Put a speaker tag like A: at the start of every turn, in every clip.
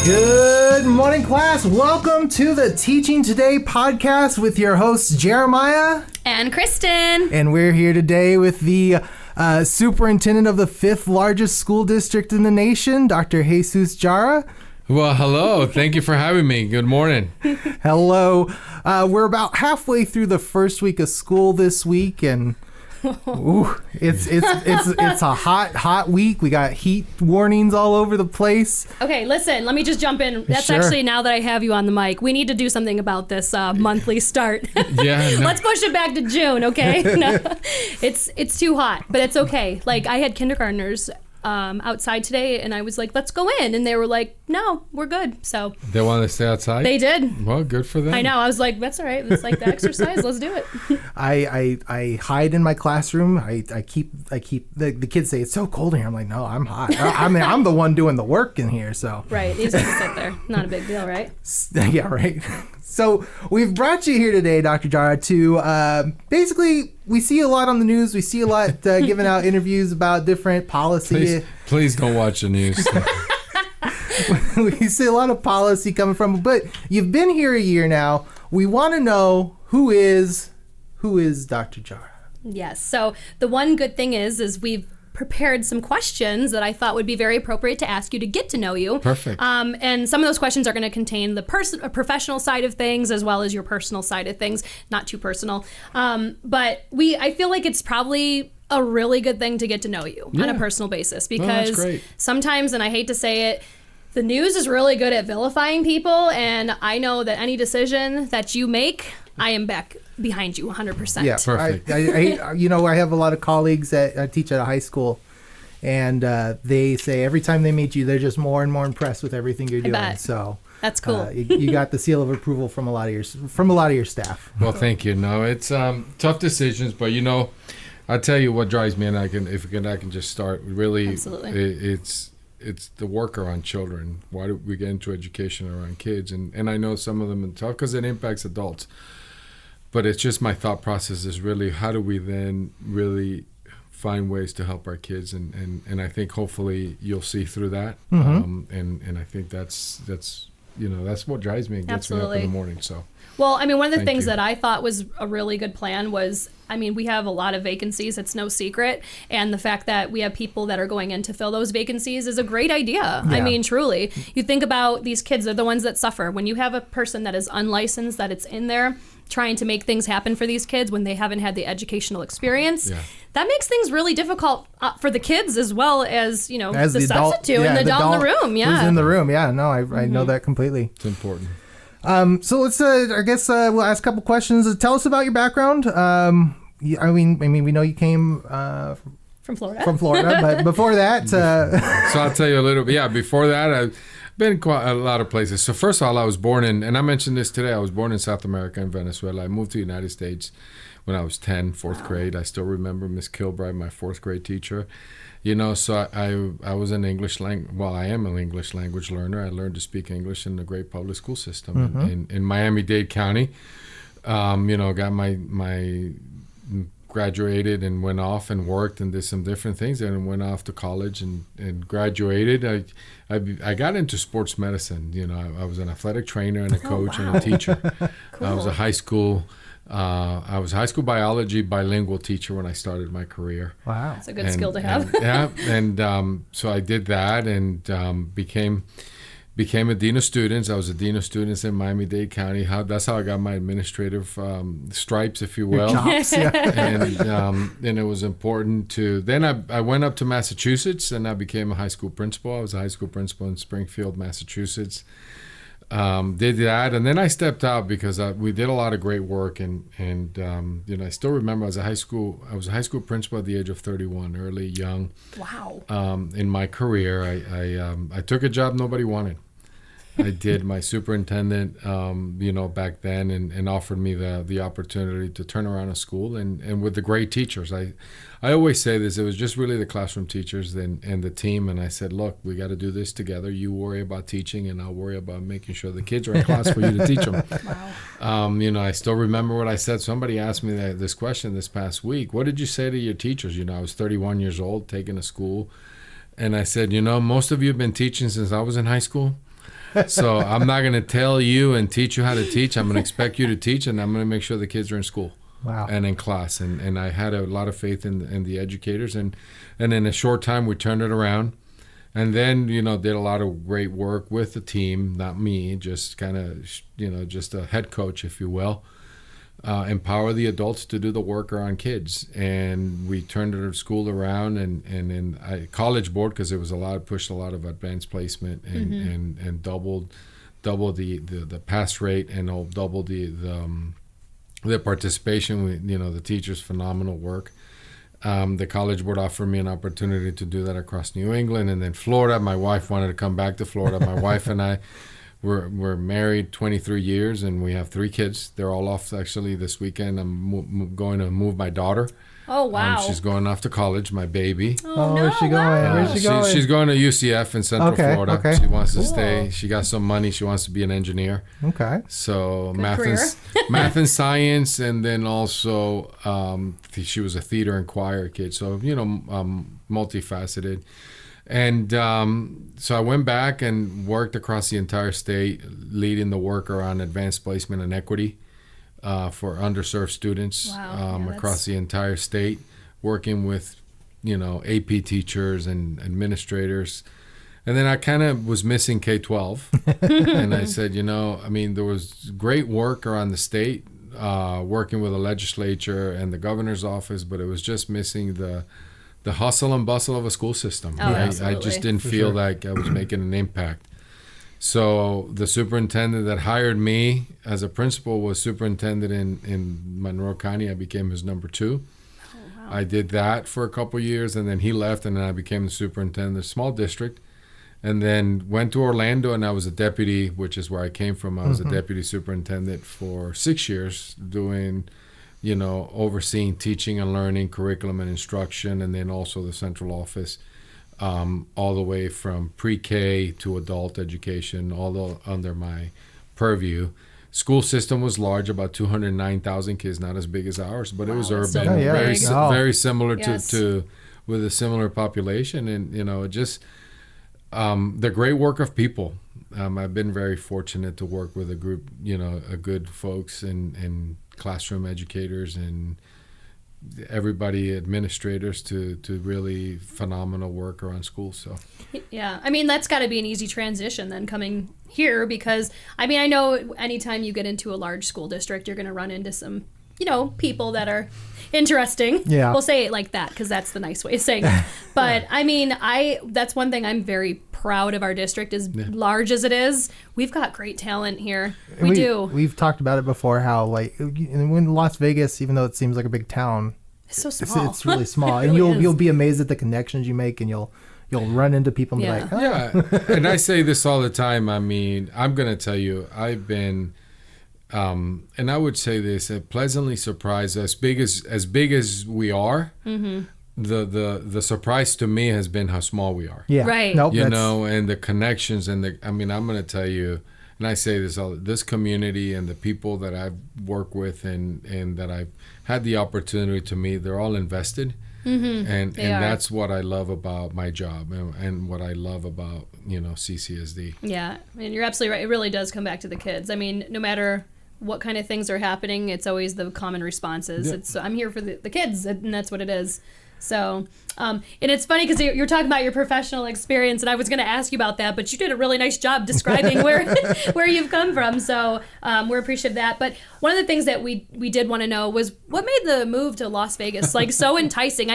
A: Good morning, class. Welcome to the Teaching Today podcast with your hosts, Jeremiah
B: and Kristan.
A: And we're here today with the superintendent of the 5th largest school district in the nation, Dr. Jesus Jara.
C: Well, hello. Thank you for having me. Good morning.
A: Hello. We're about halfway through the first week of school this week, and ooh, it's a hot week. We got heat warnings all over the place.
B: Okay, listen, let me just jump in. That's
A: Sure.
B: Actually, now that I have you on the mic, we need to do something about this monthly start.
C: Yeah. No.
B: Let's push it back to June, okay? No, it's too hot, but it's okay. Like, I had kindergartners outside today, and I was like, let's go in, and they were like, no, we're good. So
C: They want to stay outside?
B: they did.
C: Well, good for them.
B: I know. I was like, that's all right. It's like the exercise. Let's do it.
A: I hide in my classroom. I keep the kids say it's so cold in here. I'm like, no, I'm hot. I mean, I'm the one doing the work in here. So
B: Right. You just have to sit there. Not a big deal, right?
A: yeah, right. So we've brought you here today, Dr. Jara, to basically, we see a lot on the news. We see a lot giving out interviews about different policy.
C: Please don't watch the news.
A: We see a lot of policy coming from, but you've been here a year now. We want to know who is Dr. Jara.
B: Yes. So the one good thing is we've prepared some questions that I thought would be very appropriate to ask you to get to know you.
C: Perfect.
B: And some of those questions are going to contain the professional side of things as well as your personal side of things. Not too personal. But I feel like it's probably a really good thing to get to know you on a personal basis, because sometimes, and I hate to say it, the news is really good at vilifying people, and I know that any decision that you make, I am back behind you 100%.
A: Yeah,
C: perfect.
A: I have a lot of colleagues that I teach at a high school, and they say every time they meet you, they're just more and more impressed with everything you're doing.
B: Bet.
A: So
B: That's cool.
A: You got the seal of approval from a lot of your staff.
C: Well, thank you. No, it's tough decisions, but I'll tell you what drives me, and I can just start. Really,
B: Absolutely.
C: It's the work around children. Why do we get into education around kids? And I know some of them are tough because it impacts adults. But it's just my thought process is really, how do we then really find ways to help our kids? And I think hopefully you'll see through that.
A: Mm-hmm.
C: And I think that's what drives me and gets me up
B: Absolutely.
C: in the morning. So.
B: Well, I mean, one of the
C: Thank
B: things
C: you.
B: that I thought was a really good plan was, I mean, we have a lot of vacancies. It's no secret. And the fact that we have people that are going in to fill those vacancies is a great idea.
A: Yeah.
B: I mean, truly. You think about these kids, they're the ones that suffer. When you have a person that is unlicensed, that it's in there trying to make things happen for these kids when they haven't had the educational experience, that makes things really difficult for the kids as well as,
A: As
B: the
A: adult,
B: substitute and the adult in the room. Yeah.
A: Who's in the room. Yeah, no, I know that completely.
C: It's important.
A: So let's, I guess we'll ask a couple questions. Tell us about your background. I mean, we know you came
B: From Florida.
A: but before that,
C: So I'll tell you a little bit. Yeah, before that, I've been quite a lot of places. So first of all, I was born and I mentioned this today, I was born in South America, in Venezuela. I moved to the United States when I was 10, fourth grade. I still remember Miss Kilbride, my fourth grade teacher. So I was an I am an English language learner. I learned to speak English in the great public school system in Miami-Dade County. Got my graduated and went off and worked and did some different things, and went off to college and graduated. I got into sports medicine. I was an athletic trainer and a coach and a teacher.
B: Cool.
C: I was a high school biology bilingual teacher when I started my career.
A: wow.
B: It's a good skill to have.
C: So I did that and became a dean of students. I was a dean of students in Miami-Dade County. That's how I got my administrative stripes, if you will.
A: Chops, yeah.
C: And it was important to. Then I went up to Massachusetts and I became a high school principal. I was a high school principal in Springfield, Massachusetts. Did that, and then I stepped out because we did a lot of great work, and I still remember I was a high school principal at the age of 31, early, young.
B: Wow.
C: In my career, I took a job nobody wanted. I did my superintendent, back then, and offered me the opportunity to turn around a school, and with the great teachers. I always say this, it was just really the classroom teachers and the team, and I said, look, we got to do this together. You worry about teaching, and I'll worry about making sure the kids are in class for you to teach them.
B: Wow.
C: I still remember what I said. Somebody asked me this question this past week. What did you say to your teachers? I was 31 years old, taking a school, and I said, most of you have been teaching since I was in high school. So I'm not going to tell you and teach you how to teach. I'm going to expect you to teach, and I'm going to make sure the kids are in school.
A: Wow.
C: And in class. And I had a lot of faith in the educators. And in a short time, we turned it around. And then, did a lot of great work with the team, not me, just kind of, just a head coach, if you will. Empower the adults to do the work around kids. And we turned our school around and in College Board, because it was pushed a lot of advanced placement and doubled the pass rate and doubled the participation. The teachers' phenomenal work. The College Board offered me an opportunity to do that across New England, and then Florida. My wife wanted to come back to Florida. My wife and I we're married 23 years, and we have 3 kids. They're all off actually this weekend. I'm going to move my daughter.
B: Oh, wow.
C: She's going off to college, my baby.
A: Oh, where's she going? Where's she going?
C: She's going to UCF in Central Florida.
A: Okay.
C: She wants to stay. She got some money. She wants to be an engineer.
A: Okay.
C: So
B: Good
C: math
B: career.
C: math and science, and then also she was a theater and choir kid. So multifaceted. And so I went back and worked across the entire state, leading the work around advanced placement and equity for underserved students.
B: Wow. Yeah,
C: across the entire state, working with, AP teachers and administrators. And then I kind of was missing K-12. And I said, there was great work around the state, working with the legislature and the governor's office, but it was just missing the hustle and bustle of a school system.
B: Oh, absolutely.
C: I just didn't feel like I was making an impact. So the superintendent that hired me as a principal was superintendent in Monroe County. I became his number 2.
B: Oh, wow.
C: I did that for a couple of years, and then he left, and then I became the superintendent of a small district, and then went to Orlando, and I was a deputy, which is where I came from. I was a deputy superintendent for 6 years, doing, overseeing teaching and learning, curriculum and instruction, and then also the central office. All the way from pre-K to adult education, all under my purview. School system was large, about 209,000 kids, not as big as ours, but it was
B: Wow, that's
C: urban,
B: still
C: very
B: big.
C: very similar
B: Yes.
C: to with a similar population, and just the great work of people. I've been very fortunate to work with a group, a good folks and classroom educators and everybody, administrators, to really phenomenal work around schools. So
B: Yeah, that's got to be an easy transition then coming here, because I know anytime you get into a large school district, you're going to run into some, people that are interesting.
A: Yeah.
B: We'll say it like that because that's the nice way of saying it. But that's one thing I'm very proud of our district, as large as it is. We've got great talent here. We do.
A: We've talked about it before, how when Las Vegas, even though it seems like a big town,
B: It's so small.
A: it's really small,
B: It
A: and
B: really
A: you'll
B: is.
A: be amazed at the connections you make, and you'll run into people and be like,
C: yeah, and I say this all the time. I'm going to tell you, I've been, and I would say this, pleasantly surprised. As big as we are, the surprise to me has been how small we are.
A: yeah,
B: Right.
A: nope,
C: And the connections and I'm going to tell you, and I say this community and the people that I've worked with and that I've had the opportunity to meet, they're all invested. And
B: They are.
C: that's what I love about my job and what I love about, CCSD.
B: Yeah, you're absolutely right. It really does come back to the kids. No matter what kind of things are happening, it's always the common responses.
C: Yeah.
B: I'm here for the kids, and that's what it is. So, and it's funny because you're talking about your professional experience, and I was going to ask you about that, but you did a really nice job describing where you've come from. So we're appreciative of that. But one of the things that we did want to know was what made the move to Las Vegas so enticing.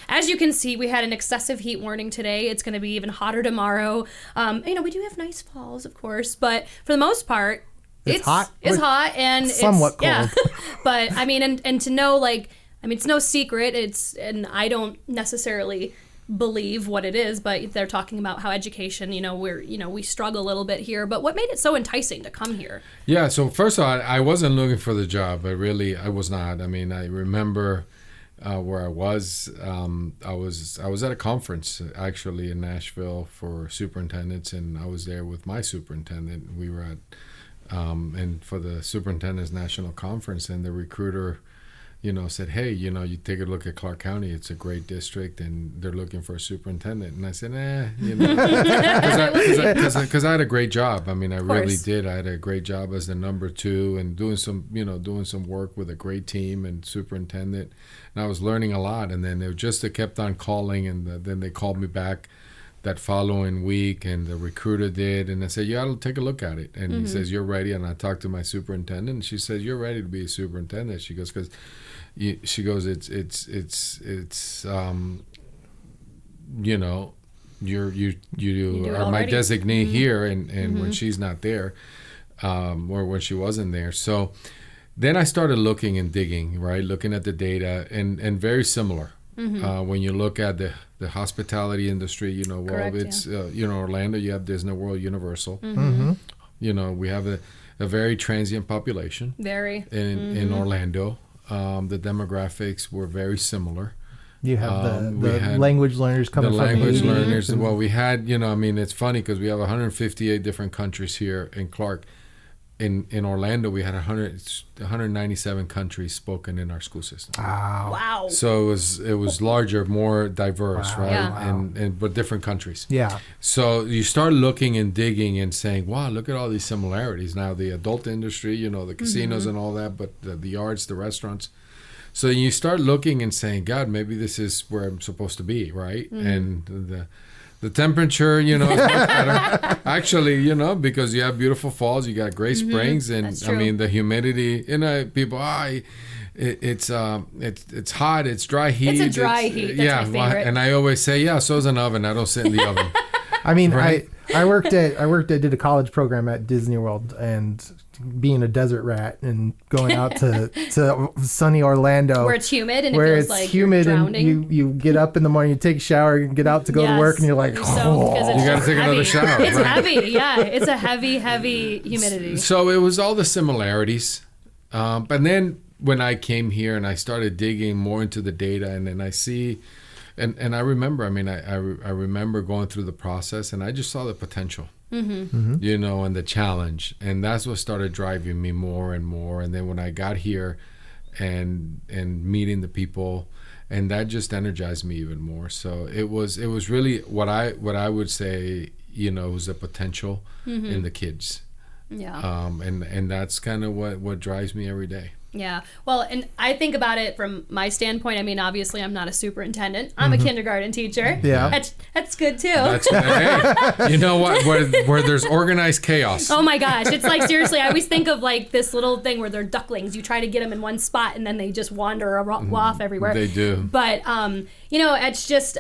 B: As you can see, we had an excessive heat warning today. It's going to be even hotter tomorrow. We do have nice falls, of course, but for the most part,
A: It's hot.
B: It's hot and
A: somewhat
B: it's, yeah.
A: cold.
B: But and to know it's no secret. And I don't necessarily believe what it is, but they're talking about how education, we struggle a little bit here. But what made it so enticing to come here?
C: Yeah. So first of all, I wasn't looking for the job. I was not. I remember where I was. I was at a conference actually in Nashville for superintendents, and I was there with my superintendent. We were at and for the superintendent's national conference, and the recruiter said, hey, you take a look at Clark County. It's a great district, and they're looking for a superintendent. And I said, because I had a great job. I mean, I really did. I had a great job as the number 2 and doing some work with a great team and superintendent. And I was learning a lot. And then they kept on calling, and then they called me back that following week, and the recruiter did, and I said, yeah, I'll take a look at it. And he says, you're ready? And I talked to my superintendent, and she says, you're ready to be a superintendent. She goes, it's you are my designee here, and when she's not there, or when she wasn't there. So then I started looking and digging, right, looking at the data, and very similar. When you look at the hospitality industry, Orlando, you have Disney World, Universal. We have a very transient population.
B: Very.
C: In Orlando. The demographics were very similar.
A: You have the language learners coming from
C: language
A: Haiti.
C: learners. Well, we had, it's funny because we have 158 different countries here in Clark. In Orlando, we had 197 countries spoken in our school system.
B: Wow.
C: So it was larger, more diverse, right? Yeah. But different countries.
A: Yeah.
C: So you start looking and digging and saying, wow, look at all these similarities. Now the adult industry, the casinos and all that, but the arts, the restaurants. So you start looking and saying, God, maybe this is where I'm supposed to be, right? And the temperature, is much better. Actually, because you have beautiful falls, you got great springs, and I mean the humidity. People, it's hot, it's dry heat.
B: It's a dry heat. That's my favorite.
C: And I always say, so's an oven. I don't sit in the oven.
A: I mean, right? I did a college program at Disney World, and being a desert rat and going out to sunny Orlando
B: where it's humid and
A: where
B: it feels
A: it's
B: like
A: humid,
B: you're
A: and you get up in the morning, you take a shower, and get out to go to work, and you're like,
C: you got to take another shower.
B: It's heavy, yeah. It's a heavy humidity.
C: So it was all the similarities, but then when I came here and I started digging more into the data, and then I see. And I remember, I remember going through the process, and I just saw the potential, and the challenge. And that's what started driving me more and more. And then when I got here and meeting the people, and that just energized me even more. So it was really what I would say, was the potential in the kids.
B: Yeah.
C: And that's kind of what drives me every day.
B: Yeah. Well, and I think about it from my standpoint. I mean, obviously, I'm not a superintendent. I'm a kindergarten teacher.
A: Yeah.
B: That's good, too.
C: That's good. Hey, you know what? Where there's organized chaos.
B: Oh, my gosh. It's like, seriously, I always think of, like, this little thing where they're ducklings. You try to get them in one spot, and then they just wander off everywhere.
C: They do.
B: But, it's just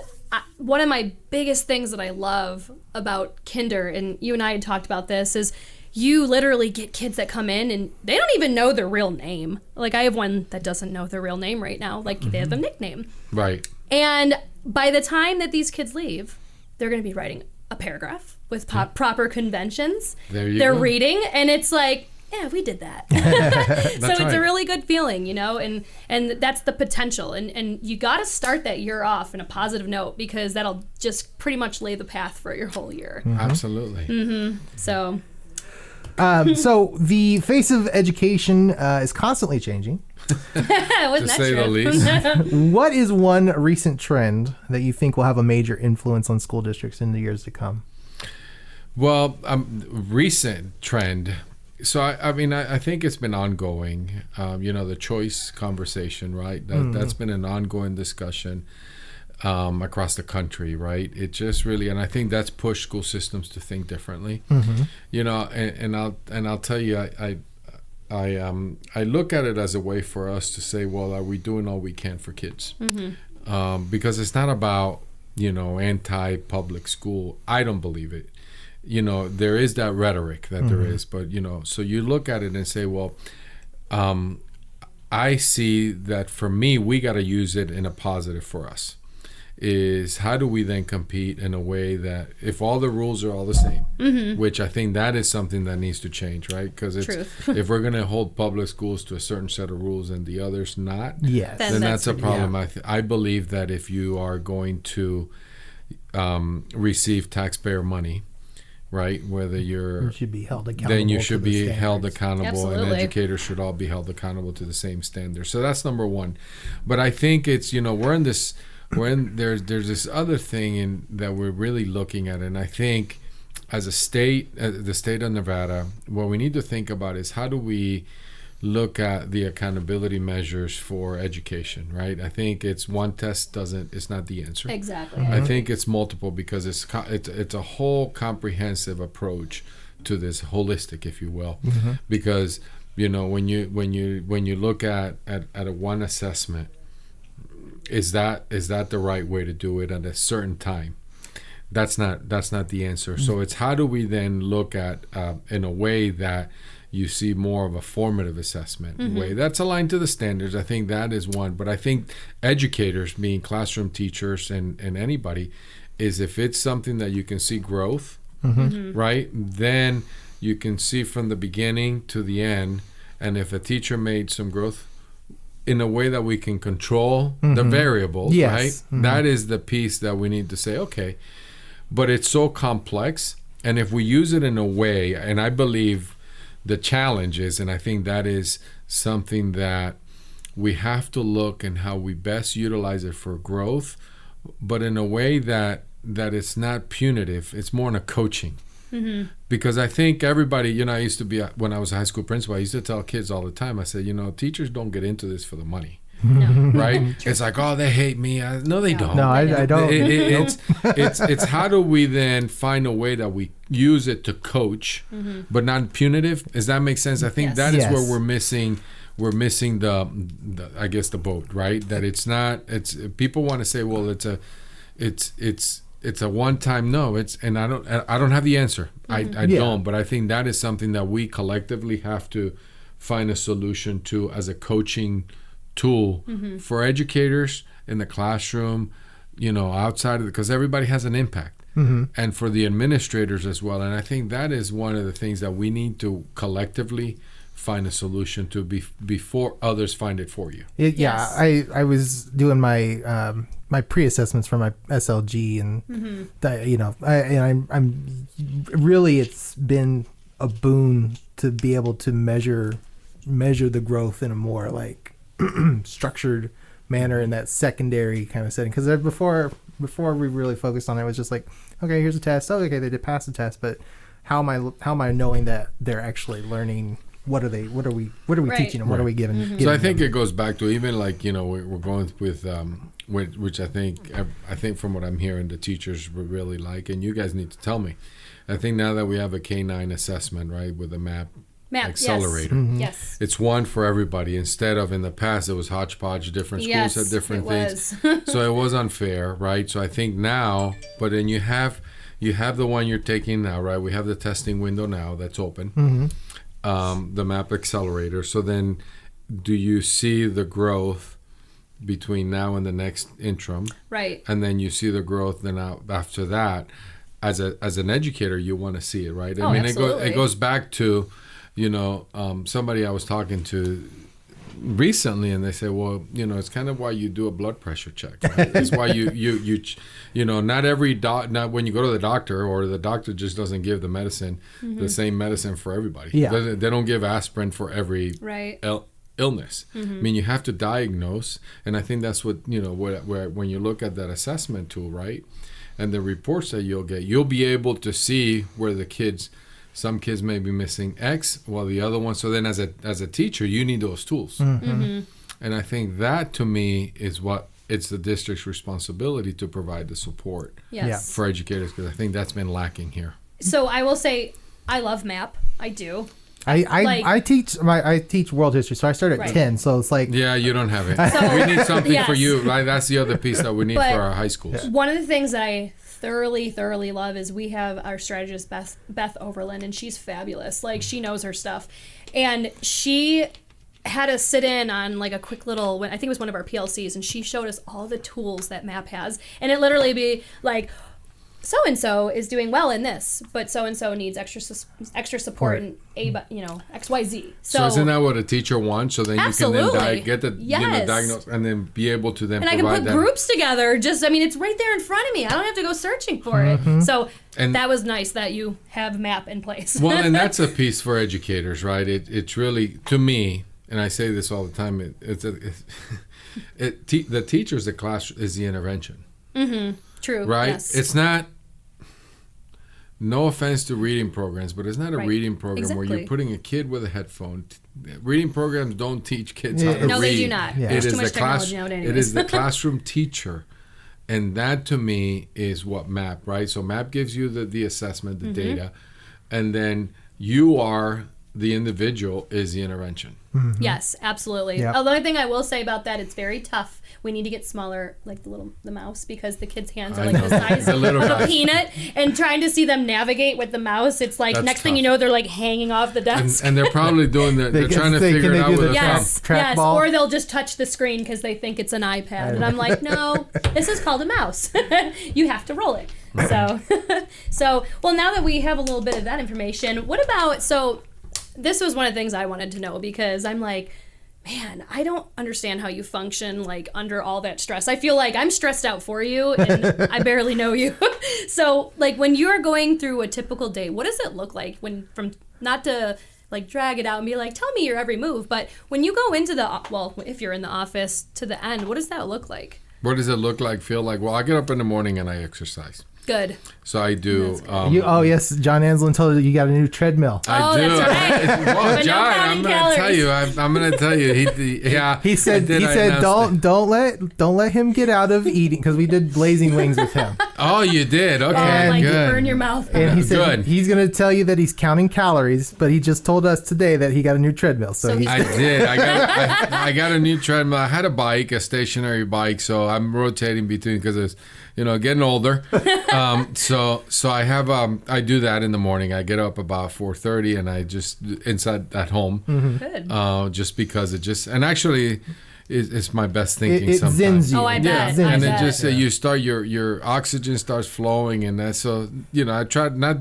B: one of my biggest things that I love about kinder, and you and I had talked about this, is you literally get kids that come in and they don't even know their real name. Like, I have one that doesn't know their real name right now. Like, they have a nickname.
C: Right.
B: And by the time that these kids leave, they're going to be writing a paragraph with proper conventions. They're reading, and it's like, yeah, we did that. So it's a really good feeling, and that's the potential. And you got to start that year off in a positive note, because that'll just pretty much lay the path for your whole year.
C: Absolutely.
B: So...
A: so the face of education is constantly changing.
C: To say the least.
A: What is one recent trend that you think will have a major influence on school districts in the years to come?
C: Well, recent trend. So I think it's been ongoing. The choice conversation, right? That's been an ongoing discussion across the country, right? It just really, and I think that's pushed school systems to think differently. And I'll tell you, I look at it as a way for us to say, well, are we doing all we can for kids? Because it's not about anti-public school. I don't believe it. There is that rhetoric that there is, but so you look at it and say, well, I see that for me, we got to use it in a positive for us. Is how do we then compete in a way that if all the rules are all the same, which I think that is something that needs to change, right? Because if we're going to hold public schools to a certain set of rules and the others not, then that's a problem. Yeah. I believe that if you are going to receive taxpayer money right? Whether
A: You should be held accountable.
C: then you
A: to
C: should
A: the
C: be held
A: standards.
C: accountable, and
B: Absolutely.
C: educators should all be held accountable to the same standards. So that's number one. But I think it's, there's this other thing that we're really looking at, and I think as a state, the state of Nevada, what we need to think about is how do we look at the accountability measures for education, right? I think it's one test it's not the answer.
B: Exactly.
C: I think it's multiple, because it's a whole comprehensive approach to this, holistic, if you will, because when you look at a one assessment, is that the right way to do it at a certain time? That's not the answer. So it's how do we then look at in a way that you see more of a formative assessment way that's aligned to the standards. I think that is one. But I think educators, being classroom teachers and anybody, is if it's something that you can see growth, right, then you can see from the beginning to the end. And if a teacher made some growth in a way that we can control the variables,
A: Yes.
C: right, that is the piece that we need to say, okay. But it's so complex. And if we use it in a way, and I believe the challenge is, and I think that is something that we have to look and how we best utilize it for growth, but in a way that it's not punitive. It's more in a coaching. Because I think everybody, I used to be, when I was a high school principal, I used to tell kids all the time, I said, teachers don't get into this for the money.
B: No.
C: Right? It's like, oh, they hate me. No, they don't.
A: No, I don't.
C: It's how do we then find a way that we use it to coach, but not punitive? Does that make sense? I think
B: Yes.
C: that is
A: Yes.
C: where we're missing the I guess the boat, right? That it's not. It's people want to say, well, it's a one time. No, and I don't have the answer. I don't. But I think that is something that we collectively have to find a solution to as a coaching tool for educators in the classroom, outside of it, because everybody has an impact, and for the administrators as well. And I think that is one of the things that we need to collectively find a solution to before others find it for you.
A: Yeah, I was doing my my pre-assessments for my SLG, and I'm really, it's been a boon to be able to measure the growth in a more like structured manner in that secondary kind of setting, because before we really focused on it, it was just like, okay, here's a test. Oh, okay, they did pass the test, but how am I knowing that they're actually learning? What are we
B: Right.
A: teaching them? What are we giving?
C: So I think it goes back to even like we're going with which I think from what I'm hearing the teachers would really like, and you guys need to tell me. I think now that we have a K-9 assessment, right, with a MAP accelerator.
B: Yes.
C: It's one for everybody, instead of in the past it was hodgepodge, different schools
B: Yes,
C: had different
B: it
C: things.
B: was.
C: So it was unfair, right? So I think now, but then you have the one you're taking now, right? We have the testing window now that's open, the MAP accelerator. So then do you see the growth between now and the next interim?
B: Right.
C: And then you see the growth then after that. As an educator, you want to see it, right?
B: Oh, absolutely.
C: It goes back to, somebody I was talking to recently, and they say, well, it's kind of why you do a blood pressure check. Right? It's why you not when you go to the doctor, or the doctor just doesn't give the medicine, the same medicine for everybody.
A: Yeah.
C: They don't give aspirin for every
B: Right.
C: illness. I mean, you have to diagnose, and I think that's what where when you look at that assessment tool, right, and the reports that you'll be able to see where some kids may be missing X while the other one. So then as a teacher, you need those tools. And I think that to me is what it's the district's responsibility to provide the support
B: Yes.
C: for educators, because I think that's been lacking here.
B: So I will say I love MAP. I do.
A: I teach world history, so I start at
B: Right.
A: 10. So it's like,
C: Yeah, you don't have it.
B: So-
C: We need something for
B: Yes.
C: you, right? That's the other piece that we need
B: But-
C: for our high schools.
B: One of the things that I thoroughly love is we have our strategist Beth Overland, and she's fabulous. Like, she knows her stuff, and she had us sit in on like a quick little, I think it was one of our PLCs, and she showed us all the tools that MAP has, and it literally be like so and so is doing well in this, but so and so needs extra support in XYZ.
C: So isn't that what a teacher wants? So then
B: absolutely.
C: You can then get the diagnose and then be able to then
B: and
C: provide
B: I can put groups together. It's right there in front of me. I don't have to go searching for it. So that was nice that you have MAP in place.
C: Well, and that's a piece for educators, right? It's really, to me, and I say this all the time, the teacher's the class is the intervention.
B: True.
C: Right?
B: Yes.
C: It's not, no offense to reading programs, but it's not a reading program where you're putting a kid with a headphone. Reading programs don't teach kids how to read.
B: No, they do not.
A: Yeah.
B: There's too much technology out anyways.
C: It is the classroom teacher. And that to me is what MAP, right? So MAP gives you the assessment, the data, and then you are the individual is the intervention.
B: Yes, absolutely.
A: Yep.
B: Another thing I will say about that, it's very tough. We need to get smaller, like the mouse, because the kids' hands are like the size of a peanut, and trying to see them navigate with the mouse, it's like
C: That's
B: next thing
C: tough.
B: you know, they're like hanging off the desk.
C: And they're probably doing that. They're trying to figure it out with a
B: yes,
A: trackball.
B: or they'll just touch the screen because they think it's an iPad, and I'm like, no, this is called a mouse. You have to roll it. So well, now that we have a little bit of that information, what about this was one of the things I wanted to know, because I'm like, man, I don't understand how you function like under all that stress. I feel like I'm stressed out for you and I barely know you. So like when you're going through a typical day, what does it look like not to like drag it out and be like, tell me your every move, but when you go into if you're in the office to the end, what does that look like?
C: What does it look like, feel like? Well, I get up in the morning and I exercise.
B: Good.
C: So I do.
A: Yes, John Anslin told you got a new treadmill.
C: I do.
B: That's right.
C: Well,
B: But
C: John,
B: no
C: I'm going to tell you. I'm going to tell you.
A: He said don't let him get out of eating, because we did blazing wings with him.
C: Oh, you did. Okay, good.
B: Burn your mouth.
A: And he said
C: Good.
A: he's going to tell you that he's counting calories, but he just told us today that he got a new treadmill. So
C: I did. I got a new treadmill. I had a stationary bike, so I'm rotating between, because it's getting older. So I have I do that in the morning. I get up about 4:30 and I just inside at home.
B: Good.
C: Just because and actually it's my best thinking
A: it
C: sometimes.
A: zins you.
B: Oh, I bet.
C: And
B: I
C: it
B: bet.
C: just you start your oxygen starts flowing, and that's I try not.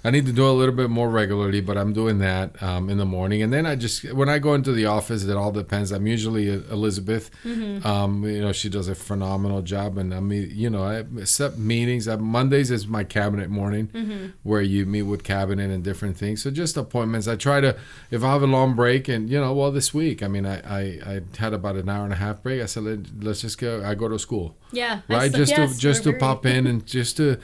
C: I need to do a little bit more regularly, but I'm doing that in the morning, and then when I go into the office, it all depends. I'm usually Elizabeth. She does a phenomenal job, and I set meetings. Mondays is my cabinet morning, where you meet with cabinet and different things. So just appointments. I try to, if I have a long break, and this week, I had about an hour and a half break. I said, let's just go. I go to school.
B: Yeah.
C: Right. Just to pop in and just to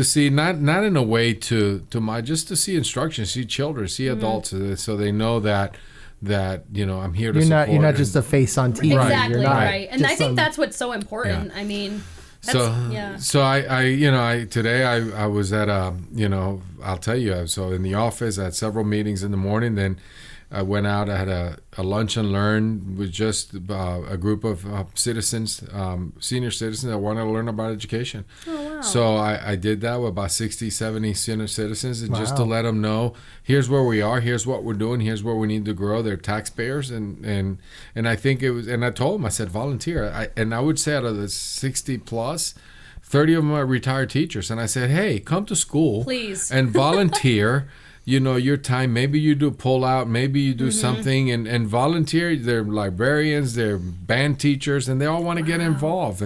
C: see, not in a way just to see instruction, see children, see adults, so they know that I'm here to support.
A: You're not just a face on TV.
B: Exactly.
A: Right.
B: And I think that's what's so important.
C: Yeah.
B: I mean.
C: So I today I was at I'll tell you, so in the office I had several meetings in the morning, then I went out. I had a lunch and learn with just a group of citizens, senior citizens that wanted to learn about education.
B: Oh, wow.
C: So I did that with about 60, 70 senior citizens, and just to let them know, here's where we are, here's what we're doing, here's where we need to grow. They're taxpayers, and I think it was, and I told them, I said, volunteer. I would say out of the 60 plus, 30 of them are retired teachers. And I said, hey, come to school.
B: Please.
C: And volunteer. Your time, maybe you do pull out, maybe you do something and volunteer. They're librarians, they're band teachers, and they all want to get involved.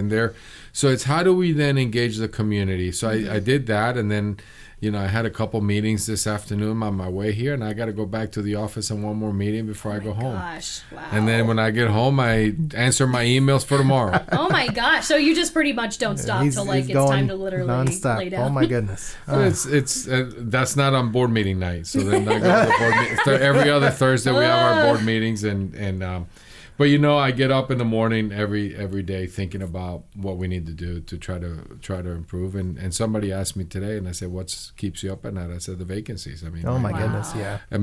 C: So it's how do we then engage the community? So I did that, and then, I had a couple meetings this afternoon on my way here, and I got to go back to the office and one more meeting before I go home.
B: Gosh, wow.
C: And then when I get home, I answer my emails for tomorrow.
B: Oh my gosh! So you just pretty much don't stop till it's time to literally
A: nonstop.
B: lay down.
A: Oh my goodness!
C: It's that's not on board meeting night. So then I go to the board meeting. Every other Thursday we have our board meetings, but I get up in the morning every day thinking about what we need to do to try to improve. And somebody asked me today, and I said, "What keeps you up at night?" I said, "The vacancies."
A: Oh my goodness, yeah.
C: I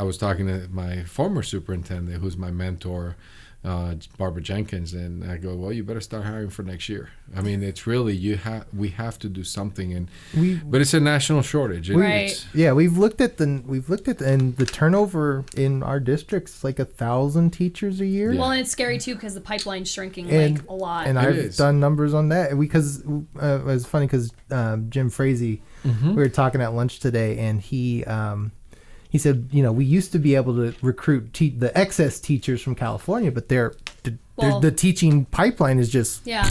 C: was talking to my former superintendent, who's my mentor, Barbara Jenkins, and I go, well, you better start hiring for next year. I mean, it's really we have to do something, but it's a national shortage.
B: Right.
A: We've looked at and the turnover in our district's like 1,000 teachers a year.
B: Yeah. Well, and it's scary too because the pipeline's shrinking like a lot.
A: And I've done numbers on that because it was funny because Jim Frazee, we were talking at lunch today, and he said, we used to be able to recruit the excess teachers from California, but the teaching pipeline is just
C: well,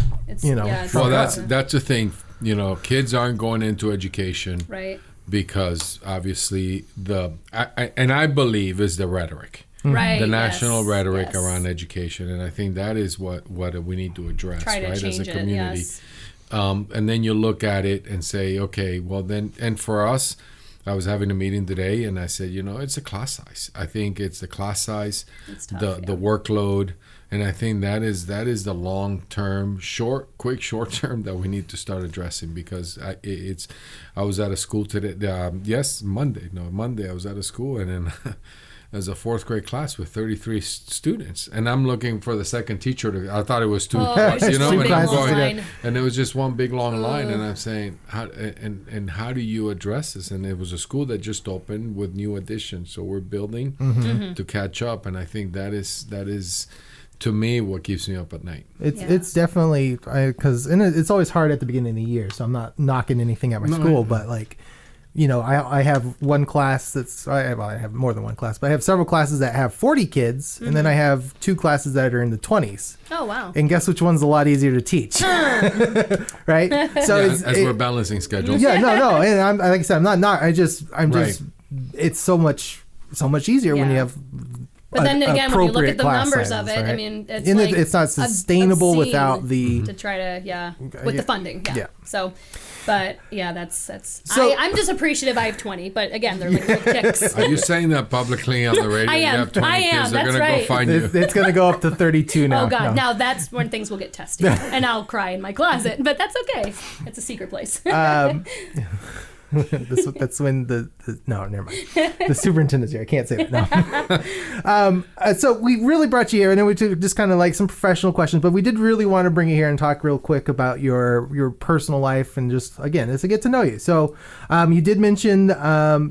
C: that's the thing. Kids aren't going into education,
B: right?
C: Because obviously I believe is the rhetoric,
B: right?
C: The national rhetoric around education, and I think that is what we need to address, right, as a community.
B: Yes.
C: And then you look at it and say, okay, well then, and for us. I was having a meeting today, and I said, it's a class size. I think it's the class size, the workload, and I think that is the long-term, quick short-term that we need to start addressing because I was at a school today. Monday I was at a school, and then there's a fourth grade class with 33 students, and I'm looking for the second teacher. I thought it was two, and it was just one big long line, and I'm saying, how do you address this? And it was a school that just opened with new additions, so we're building to catch up, and I think that is to me what keeps me up at night.
A: It's definitely because it's always hard at the beginning of the year, so I'm not knocking anything at my school, but like. I have one class I have more than one class, but I have several classes that have 40 kids, and then I have 2 classes that are in the 20s.
B: Oh, wow.
A: And guess which one's a lot easier to teach? Right? So
C: we're balancing schedules.
A: Yeah, no. And I'm like I said, I'm not it's so much easier when you have
B: But then again, when you look at the numbers
A: sizes,
B: of it,
A: right?
B: I mean,
A: it's not sustainable without the
B: to try to with the funding. Yeah. So, but that's.
A: So,
B: I'm just appreciative. I have 20, but again, they're like little kicks.
C: Are you saying that publicly on the radio?
B: I am.
C: You have 20 kids. They're
B: That's
C: gonna
B: right.
C: go find you.
A: It's going to go up to 32 now.
B: Oh God! No. Now that's when things will get testy, and I'll cry in my closet. But that's okay. It's a secret place.
A: That's when no, never mind. The superintendent's here. I can't say that. No. So we really brought you here, and then we took just kind of like some professional questions, but we did really want to bring you here and talk real quick about your personal life and just again, it's a get to know you. So you did mention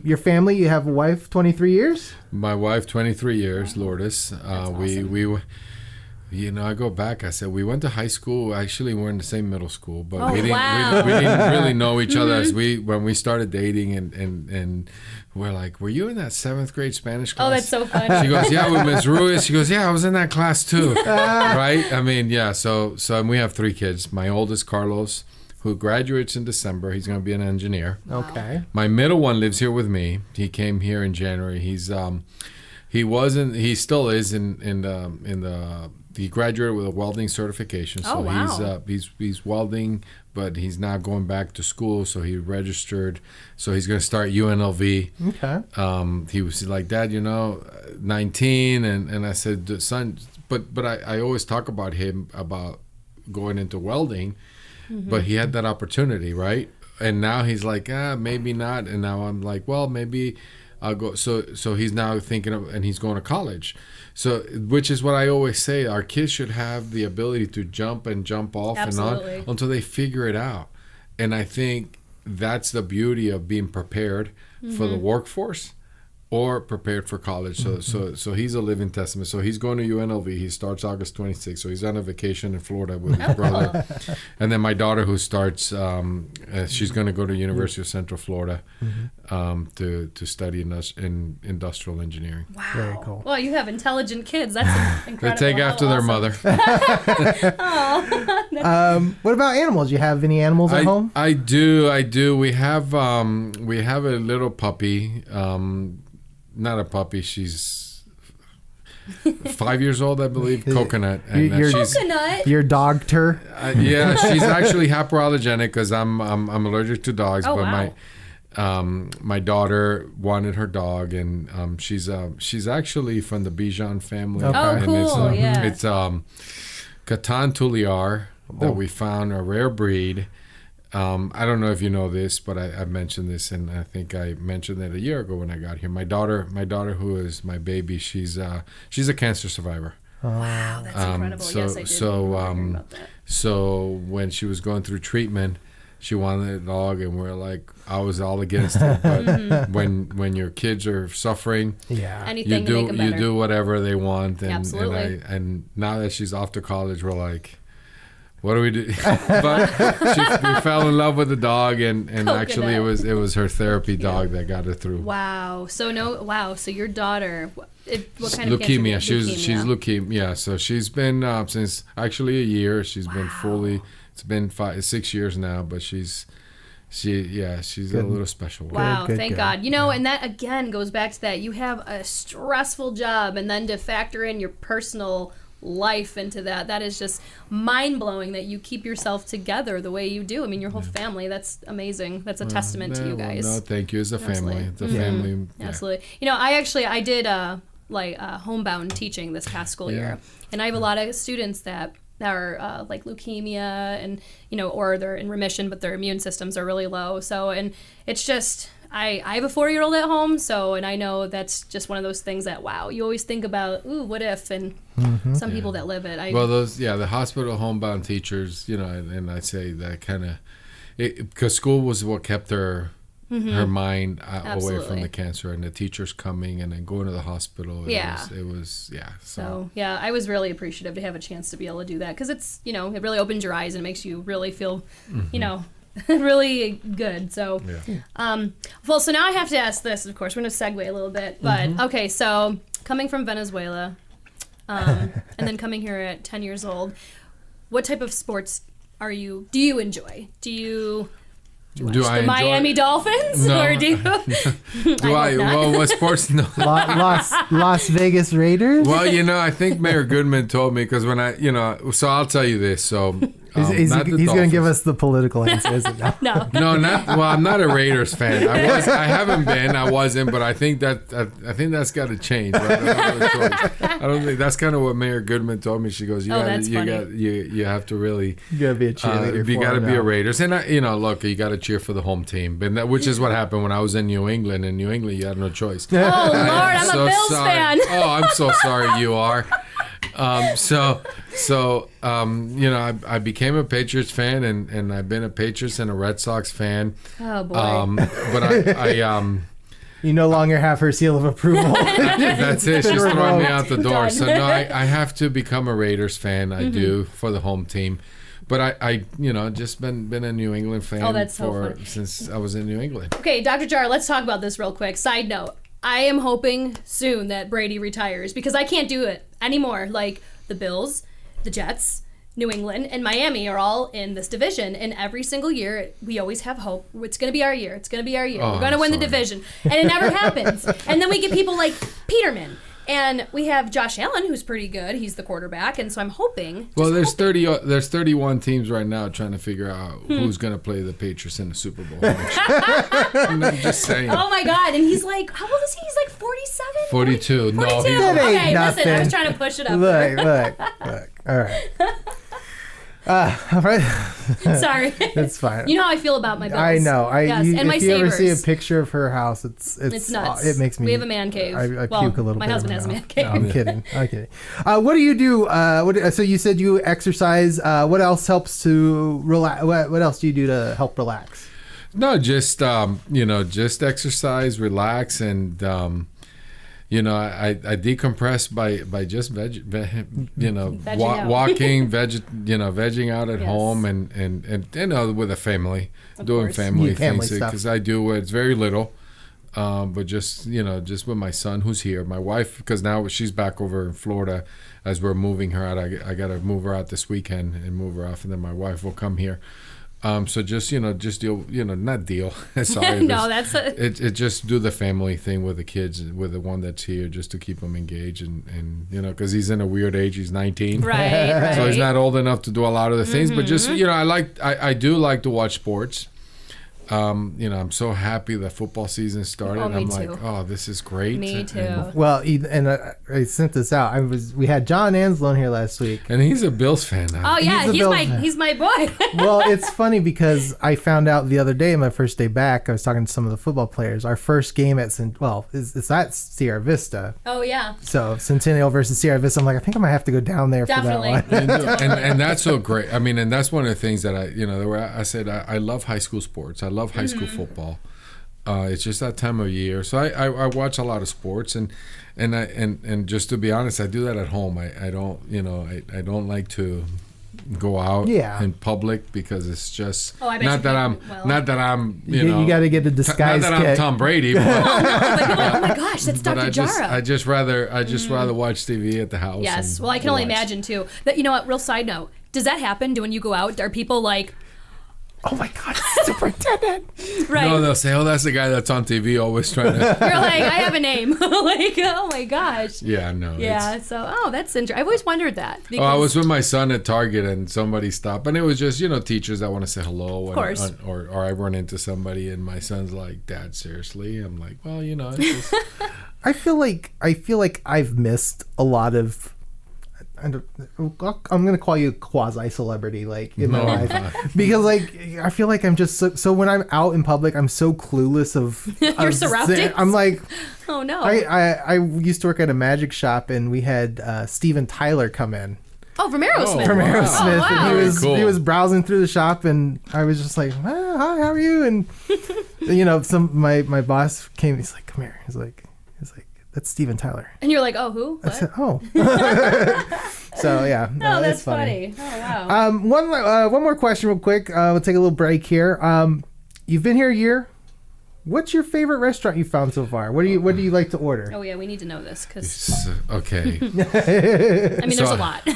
A: your family. You have a wife, 23 years.
C: My wife, 23 years, Lourdes. We. I go back. I said we went to high school. Actually, we're in the same middle school, but we didn't really know each other as when we started dating, and we're like, "Were you in that 7th grade Spanish class?"
B: Oh, that's so funny.
C: She goes, "Yeah, with Miss Ruiz." She goes, "Yeah, I was in that class too." Right? I mean, yeah. So and we have 3 kids. My oldest, Carlos, who graduates in December. He's going to be an engineer.
A: Okay.
C: My middle one lives here with me. He came here in January. He still is in the. He graduated with a welding certification, so he's welding, but he's not going back to school. So he registered, so he's going to start UNLV.
A: Okay.
C: He was like, "Dad, 19," and I said, "Son," but I always talk about him about going into welding, but he had that opportunity, right? And now he's like, maybe not. And now I'm like, well, maybe I'll go. So he's now thinking of, and he's going to college. So, which is what I always say, our kids should have the ability to jump off
B: Absolutely.
C: and on until they figure it out. And I think that's the beauty of being prepared for the workforce or prepared for college. So he's a living testament. So he's going to UNLV. He starts August 26th. So he's on a vacation in Florida with his brother. And then my daughter, who starts, she's going to go to University of Central Florida to study in industrial engineering.
B: Wow.
A: Very cool.
B: Well, you have intelligent kids. That's incredible.
C: They take after their mother.
A: What about animals? You have any animals at home?
C: I do. We have a little puppy. Not a puppy. She's 5 years old, I believe. Coconut. And
B: Coconut.
A: Your dog her?
C: Yeah, she's actually hyperallergenic because I'm allergic to dogs.
B: Oh,
C: but
B: wow.
C: my daughter wanted her dog, and she's actually from the Bichon family.
A: Okay.
B: Oh, cool.
C: It's Catan Tulliar that we found, a rare breed. I don't know if you know this, but I mentioned this, and I think I mentioned it a year ago when I got here. My daughter, who is my baby, she's a cancer survivor.
B: Wow, that's incredible. Yes, I did. About that.
C: So when she was going through treatment, she wanted a dog, and I was all against it. But when your kids are suffering,
B: anything to make them better.
C: You do whatever they want. And,
B: Absolutely.
C: And now that she's off to college, we're like, what do we do? But we fell in love with the dog, and actually it was her therapy dog that got her through.
B: Wow. So your daughter, what kind
C: leukemia.
B: of cancer?
C: She's leukemia. Yeah. So she's been since actually a year. She's been fully. It's been 6 years now, but she's a little special.
B: Wow, thank God. And that again goes back to that. You have a stressful job, and then to factor in your personal life into that is just mind-blowing that you keep yourself together the way you do. I mean, your whole family, that's amazing. That's a testament to you guys.
C: No, thank you. It's a
B: Absolutely.
C: family. It's a family. Yeah.
B: Absolutely. I did homebound teaching this past school year, and I have a lot of students that are like leukemia and or they're in remission but their immune systems are really low. So, and it's just I have a 4-year-old at home, so, and I know that's just one of those things that you always think about, what if, and some people that live it.
C: The hospital homebound teachers, and I say that kind of because school was what kept her mind away from the cancer, and the teachers coming and then going to the hospital. It was.
B: So I was really appreciative to have a chance to be able to do that, because it's, it really opens your eyes and makes you really feel, really good. So, so now I have to ask this, of course, we're going to segue a little bit, but okay, so coming from Venezuela, and then coming here at 10 years old, what type of sports do you enjoy? Do you watch the Miami Dolphins?
C: No.
B: Or do you?
C: Well, what sports? No.
A: Las Vegas Raiders?
C: Well, I think Mayor Goodman told me, because when so I'll tell you this. So
A: he's going to give us the political answer, isn't he?
B: No.
C: I'm not a Raiders fan. I haven't been. I wasn't, but I think that's got to change. Right? I don't think that's kind of what Mayor Goodman told me. She goes, you have to really.
A: You got to be a cheerleader.
C: You got to be a Raiders, and look, you got to cheer for the home team, which is what happened when I was in New England. In New England, you had no choice.
B: Oh Lord, I'm a Bills fan.
C: Oh, I'm so sorry you are. I became a Patriots fan, and I've been a Patriots and a Red Sox fan.
B: Oh boy.
C: But I
A: you no longer have her seal of approval.
C: That's it. She's throwing me out the door. So no, I have to become a Raiders fan. I do, for the home team. But I just been a New England fan since I was in New England.
B: Okay, Dr. Jara, let's talk about this real quick. Side note. I am hoping soon that Brady retires, because I can't do it anymore. Like, the Bills, the Jets, New England, and Miami are all in this division, and every single year we always have hope. It's going to be our year. It's going to be our year. We're going to win the division. And it never happens. And then we get people like Peterman. And we have Josh Allen, who's pretty good. He's the quarterback, and so I'm hoping.
C: Well, there's 31 teams right now trying to figure out who's going to play the Patriots in the Super Bowl. I'm just saying.
B: Oh my God! And he's like, how old is he? He's like 47.
C: 42.
B: 42.
C: No,
B: okay, listen, I was trying to push it up.
A: Look. All right. All right.
B: Sorry.
A: It's fine.
B: You know how I feel about my Bills.
A: I know.
B: And my
A: if you ever
B: Sabres.
A: see a picture of her house, it's
B: nuts.
A: It makes me.
B: We have a man cave.
A: I puke a little bit.
B: My husband has a man cave.
A: No, I'm kidding. What do you do? So you said you exercise. What else helps to relax? What else do you do to help relax?
C: No, just just exercise, relax, and I decompress by just walking, vegging out at home, and with a family, doing family things, because I do. It's very little, but just with my son, who's here, my wife, because now she's back over in Florida as we're moving her out. I got to move her out this weekend and move her off, and then my wife will come here. So just deal, not deal. Sorry.
B: No, that's
C: it. Just do the family thing with the kids, with the one that's here, just to keep them engaged, and because he's in a weird age. He's 19,
B: right.
C: So he's not old enough to do a lot of the things. But just I do like to watch sports. I'm so happy that football season started.
B: Oh, me
C: I'm
B: too.
C: like, oh, this is great.
B: Me too.
A: Well, I sent this out. We had John Anslone here last week.
C: And he's a Bills fan now.
B: Oh yeah, he's my boy.
A: Well, it's funny because I found out the other day, my first day back, I was talking to some of the football players. Our first game it's at Sierra Vista.
B: Oh yeah.
A: So Centennial versus Sierra Vista. I'm like, I think I might have to go down there
B: Definitely.
A: for that one.
C: and that's so great. I mean, and that's one of the things that I said I love high school sports. I love high school football. It's just that time of year, so I watch a lot of sports, and just to be honest, I do that at home. I don't I don't like to go out in public because it's just not that I'm
A: you got to get a disguise
C: not that
A: kit.
C: I'm Tom Brady. But,
B: oh my gosh, that's Dr. Jara.
C: I just rather watch TV at the house.
B: Yes, well, I can only imagine too. That what? Real side note, does that happen? When you go out, are people like,
A: oh my God, Superintendent?
B: Right.
C: No, they'll say, oh, that's the guy that's on TV always trying to.
B: You're like, I have a name. Like, oh my gosh.
C: Yeah, no.
B: Yeah, that's interesting. I've always wondered that.
C: I was with my son at Target and somebody stopped, and it was just, teachers that want to say hello.
B: Of course.
C: Or I run into somebody and my son's like, Dad, seriously? I'm like, well, it's just.
A: I feel like I've missed a lot of. I'm gonna call you a quasi-celebrity, like in my life, because I feel like I'm just so when I'm out in public, I'm so clueless of
B: your surroundings.
A: I'm like,
B: oh no.
A: I used to work at a magic shop, and we had Steven Tyler come in.
B: Oh, from Aerosmith.
A: From Aerosmith,
B: wow.
A: and
C: Cool.
A: he was browsing through the shop, and I was just like, hi, how are you? And my boss came. He's like, come here. He's like. That's Steven Tyler.
B: And you're like, oh, who? What?
A: I said, oh. So, yeah.
B: No, that's funny. Oh,
A: wow. One more question real quick. We'll take a little break here. You've been here a year. What's your favorite restaurant you found so far? What do you like to order?
B: Oh, yeah, we need to know this.
C: Okay.
B: I mean, there's a lot.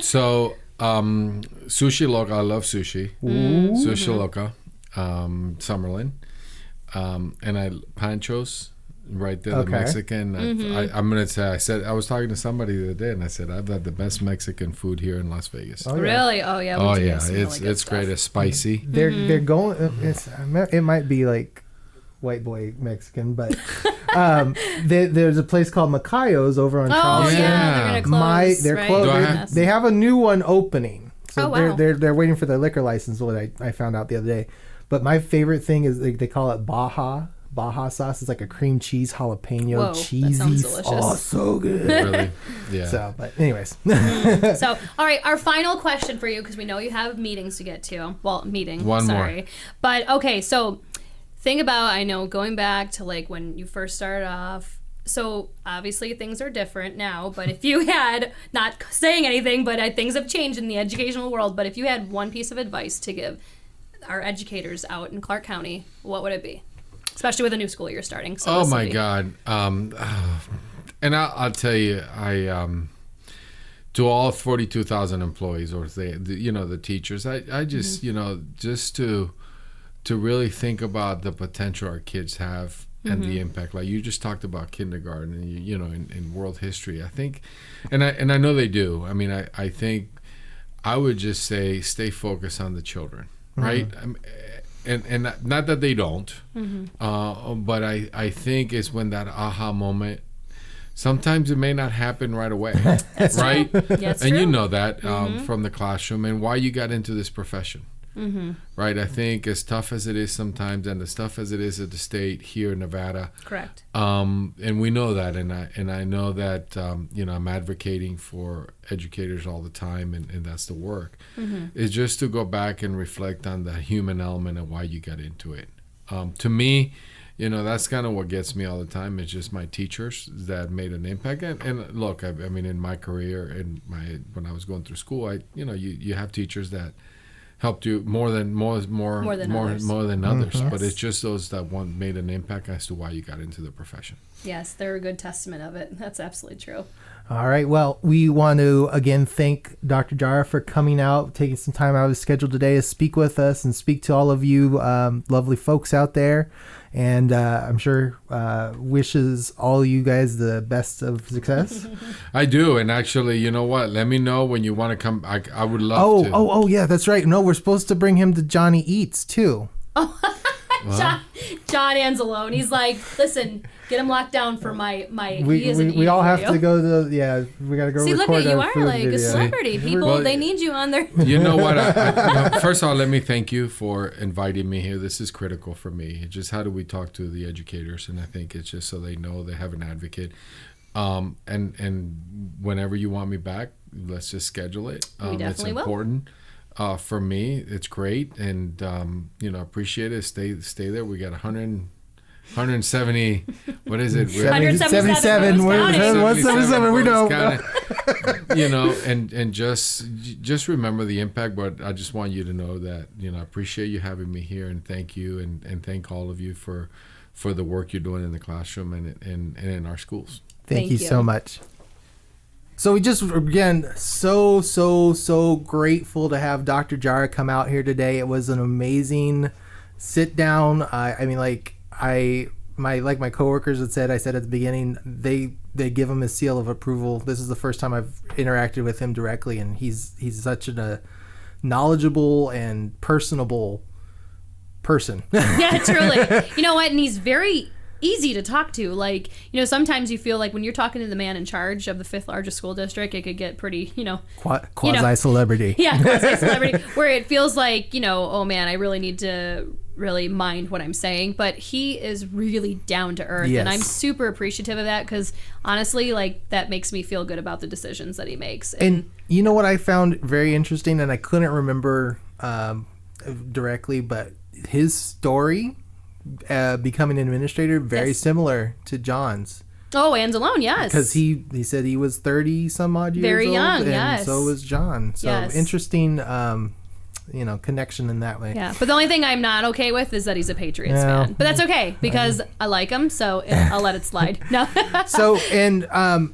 C: So, Sushi Loca. I love sushi.
A: Ooh.
C: Sushi Loca. Summerlin. And Panchos. Right there, the Mexican. I'm gonna say. I was talking to somebody the other day, and I said I've had the best Mexican food here in Las Vegas.
B: Oh, really? Oh yeah.
C: Oh yeah. It's great. It's spicy.
A: They're going. It might be like white boy Mexican, but there's a place called Macayo's over on Charleston.
B: Oh yeah, they're gonna close.
A: They're closed. They have a new one opening, so
B: wow.
A: they're waiting for their liquor license. What I found out the other day. But my favorite thing is they call it Baja. Baja sauce is like a cream cheese jalapeno cheesy.
B: That sounds delicious.
A: Oh, so good.
C: Really? Yeah.
A: So, but anyways.
B: So, all right, our final question for you, because we know you have meetings to get to. Well,
C: One more.
B: But okay, so think about, I know, going back to like when you first started off. So obviously things are different now, but if you had, not saying anything, but things have changed in the educational world, but if you had one piece of advice to give our educators out in Clark County, what would it be? Especially with a new school year starting. So
C: oh my God! And I'll tell you, to all 42,000 employees, or the teachers, I just just to really think about the potential our kids have and the impact. Like you just talked about kindergarten, and in world history, I think, and I know they do. I mean, I think I would just say stay focused on the children, right? And not that they don't, but I think it's when that aha moment. Sometimes it may not happen right away, right?
B: Yes,
C: and
B: true.
C: you know that from the classroom and why you got into this profession, right? I think as tough as it is sometimes, and as tough as it is at the state here in Nevada,
B: correct.
C: And we know that, and I know that I'm advocating for educators all the time, and that's the work. Is just to go back and reflect on the human element and why you got into it. To me, that's kind of what gets me all the time. It's just my teachers that made an impact. And look, I mean, in my career, when I was going through school, you have teachers that helped you more than others.
A: Yes.
C: But it's just those that made an impact as to why you got into the profession.
B: Yes, they're a good testament of it. That's absolutely true.
A: All right. Well, we want to again thank Dr. Jara for coming out, taking some time out of his schedule today to speak with us and speak to all of you lovely folks out there. And I'm sure wishes all you guys the best of success.
C: I do. And actually, you know what? Let me know when you want to come. I would love to.
A: Oh, yeah, that's right. No, we're supposed to bring him to Johnny Eats, too.
B: John Anzalone. He's like, listen, get him locked down for my.
A: We all have to go to we gotta go.
B: See, look
A: record
B: at you
A: our
B: are
A: food
B: like
A: video.
B: a celebrity. People, they need you on their.
C: You know what? First of all, let me thank you for inviting me here. This is critical for me. Just how do we talk to the educators? And I think it's just so they know they have an advocate. And whenever you want me back, let's just schedule it.
B: We definitely
C: it's important. For me, it's great, and appreciate it. Stay there. We got 170. What is it?
B: 177.
A: What's 77? We know.
C: And just remember the impact. But I just want you to know that I appreciate you having me here, and thank you, and thank all of you for the work you're doing in the classroom and in our schools.
A: Thank you so much. So we just, again, so grateful to have Dr. Jara come out here today. It was an amazing sit down. My coworkers had said, I said at the beginning, they give him a seal of approval. This is the first time I've interacted with him directly, and he's such a knowledgeable and personable person.
B: Yeah, truly. You know what? And he's very easy to talk to. Like, sometimes you feel like when you're talking to the man in charge of the 5th largest school district, it could get pretty,
A: quasi-celebrity.
B: Yeah, quasi-celebrity, where it feels like, oh man, I really need to really mind what I'm saying. But he is really down to earth.
A: Yes.
B: And I'm super appreciative of that, because honestly, that makes me feel good about the decisions that he makes.
A: And you know what I found very interesting, and I couldn't remember directly, but his story becoming an administrator, very similar to John's.
B: Oh, Anzalone, yes.
A: Because he said he was 30 some odd years
B: very
A: old.
B: young,
A: and
B: yes.
A: so was John. So interesting, connection in that way.
B: Yeah, but the only thing I'm not okay with is that he's a Patriots fan. But that's okay, because I like him, so I'll let it slide. No.
A: So, and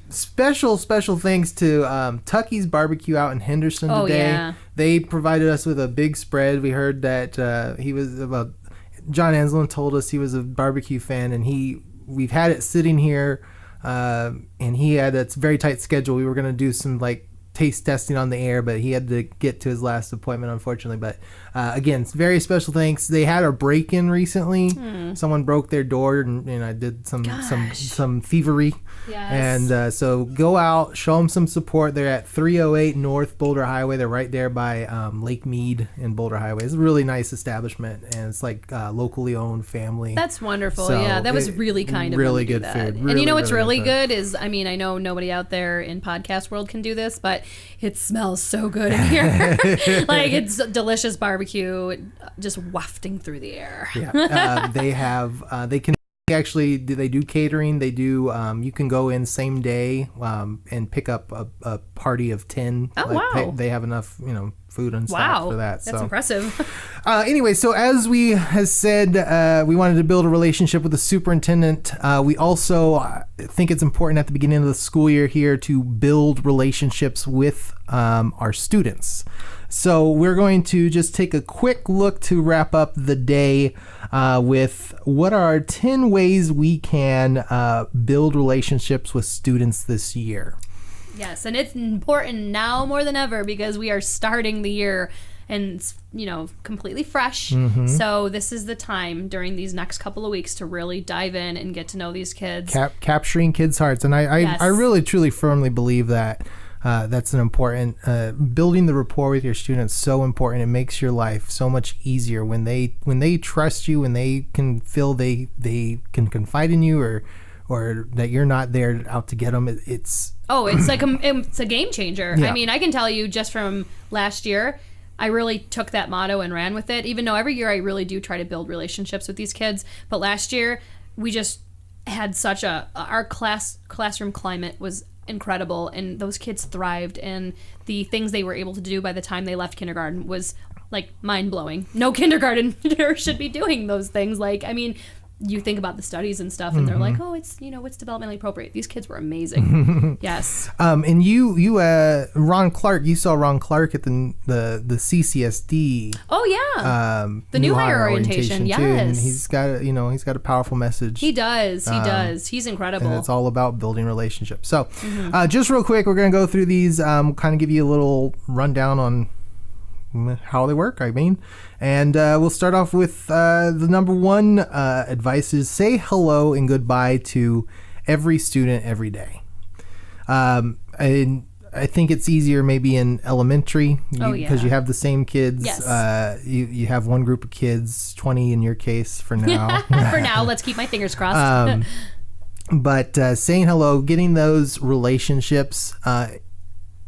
A: special thanks to Tucky's Barbecue out in Henderson today.
B: Yeah.
A: They provided us with a big spread. We heard that John Anzalone told us he was a barbecue fan, and we've had it sitting here, and he had a very tight schedule. We were going to do some taste testing on the air, but he had to get to his last appointment, unfortunately. But again, it's very special thanks. They had a break-in recently. Someone broke their door, and I did some thievery.
B: Yes.
A: And so go out, show them some support. They're at 308 North Boulder Highway. They're right there by Lake Mead and Boulder Highway. It's a really nice establishment, and it's locally owned, family.
B: That's wonderful.
A: So
B: yeah, that was really kind of
A: really
B: them to
A: good
B: do that.
A: food.
B: And what's really good is, I know nobody out there in podcast world can do this, but it smells so good in here. It's delicious barbecue just wafting through the air.
A: Yeah, they do catering. They do, you can go in same day and pick up a party of 10.
B: Oh, wow.
A: They have enough, food and stuff for that.
B: That's impressive.
A: Anyway, so as we has said, we wanted to build a relationship with the superintendent. We also think it's important at the beginning of the school year here to build relationships with our students. So we're going to just take a quick look to wrap up the day with what are our 10 ways we can build relationships with students this year.
B: Yes, and it's important now more than ever, because we are starting the year and it's, completely fresh.
A: Mm-hmm.
B: So this is the time during these next couple of weeks to really dive in and get to know these kids.
A: Capturing kids' hearts. And I really, truly, firmly believe that that's an important, building the rapport with your students, so important. It makes your life so much easier when they trust you, when they can feel they can confide in you, or that you're not there out to get them. It's a game changer. Yeah.
B: I can tell you just from last year, I really took that motto and ran with it, even though every year I really do try to build relationships with these kids. But last year, we just had our classroom climate was incredible, and those kids thrived, and the things they were able to do by the time they left kindergarten was mind-blowing. No kindergartner should be doing those things. You think about the studies and stuff, and they're like, oh, it's developmentally appropriate. These kids were amazing. Yes. And
A: you Ron Clark, you saw Ron Clark at the CCSD.
B: Oh yeah. The new hire orientation. Yes.
A: Too. And he's got a powerful message.
B: He does. He's incredible.
A: And it's all about building relationships. So, just real quick, we're gonna go through these. Kind of give you a little rundown on how they work, I mean. And we'll start off with the number one advice is say hello and goodbye to every student every day. And I think it's easier maybe in elementary because you have the same kids.
B: Yes.
A: You have one group of kids, 20 in your case for now.
B: For now, let's keep my fingers crossed.
A: But saying hello, getting those relationships.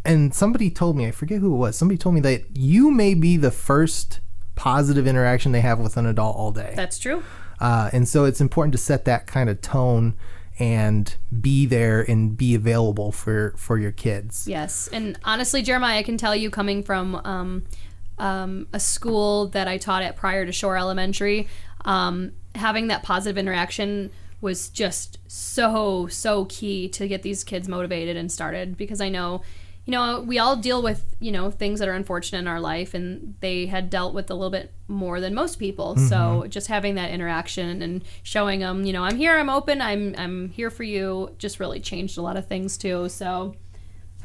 A: And somebody told me, I forget who it was, somebody told me that you may be the first positive interaction they have with an adult all day.
B: That's true.
A: And so it's important to set that kind of tone and be there and be available for your kids.
B: Yes. And honestly, Jeremiah, I can tell you, coming from a school that I taught at prior to Shore Elementary, having that positive interaction was just so key to get these kids motivated and started, because I know, we all deal with, things that are unfortunate in our life, and they had dealt with a little bit more than most people. Mm-hmm. So just having that interaction and showing them, I'm here, I'm open, I'm here for you, just really changed a lot of things too. So,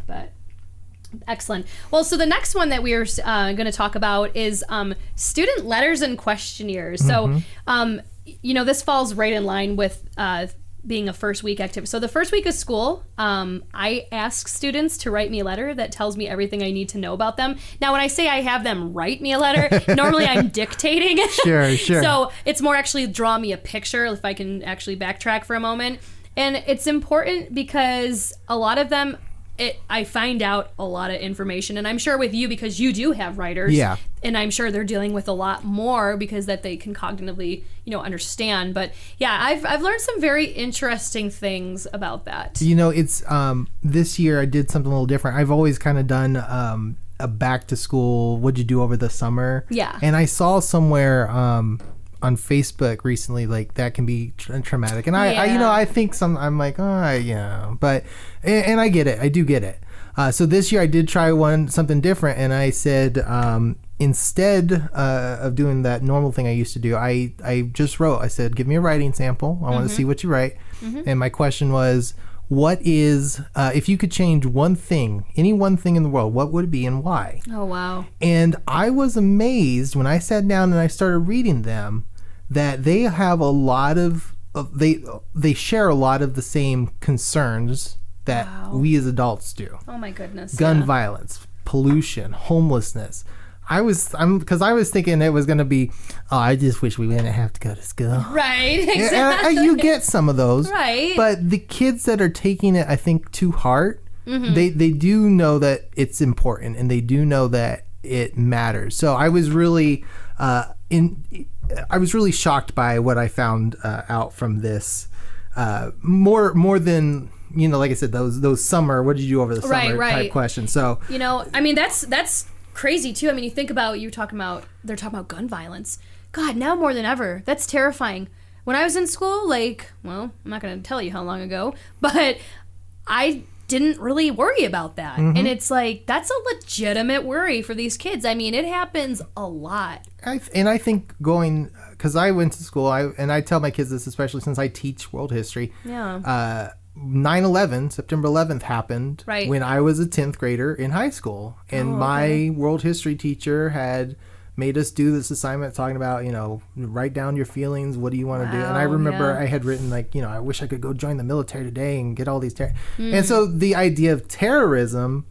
B: but excellent. Well, so the next one that we are going to talk about is student letters and questionnaires.
A: Mm-hmm.
B: So, this falls right in line with being a first week activity. So the first week of school, I ask students to write me a letter that tells me everything I need to know about them. Now, when I say I have them write me a letter, normally I'm dictating.
A: Sure.
B: So it's more actually draw me a picture, if I can actually backtrack for a moment. And it's important because a lot of them, I find out a lot of information, and I'm sure with you, because you do have writers, and I'm sure they're dealing with a lot more because that they can cognitively, understand. But yeah, I've learned some very interesting things about that.
A: It's this year I did something a little different. I've always kind of done a back to school, what'd you do over the summer?
B: Yeah.
A: And I saw somewhere on Facebook recently, like that can be traumatic, and I think I'm like, but and I get it, I do get it. So this year I did try something different, and I said instead of doing that normal thing I used to do, I just wrote. I said, give me a writing sample. I want to see what you write. Mm-hmm. And my question was, what is if you could change one thing, any one thing in the world, what would it be and why?
B: Oh wow!
A: And I was amazed when I sat down and I started reading them, that they have a lot of they share a lot of the same concerns that we as adults do.
B: Oh my goodness.
A: Gun violence, pollution, homelessness. I was thinking it was going to be, I just wish we didn't have to go to school.
B: Right, exactly.
A: And you get some of those.
B: Right.
A: But the kids that are taking it, I think, to heart,
B: mm-hmm.
A: they do know that it's important, and they do know that it matters. So I was really shocked by what I found out from this. More than, like I said, those summer, what did you do over the summer type questions. So
B: that's crazy too. You think about, they're talking about gun violence. God, now more than ever, that's terrifying. When I was in school, I'm not going to tell you how long ago, but I didn't really worry about that. Mm-hmm. And it's that's a legitimate worry for these kids. It happens a lot.
A: I think because I went to school, and I tell my kids this, especially since I teach world history.
B: Yeah.
A: 9/11, September 11th happened when I was a 10th grader in high school. And my world history teacher had made us do this assignment talking about, write down your feelings. What do you want to do? And I remember I had written I wish I could go join the military today and get all these And so the idea of terrorism,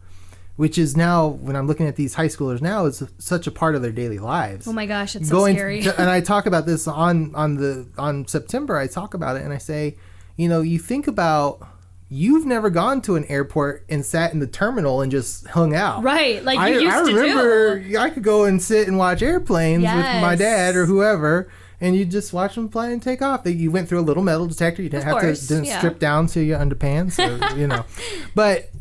A: which is now, when I'm looking at these high schoolers now, is such a part of their daily lives.
B: Oh my gosh, it's so scary.
A: And I talk about this on September. I talk about it and I say, you think about, you've never gone to an airport and sat in the terminal and just hung out.
B: Right, like you used to do. I
A: remember I could go and sit and watch airplanes with my dad or whoever, and you just watch them fly and take off. You went through a little metal detector. You didn't strip down to your underpants, or, But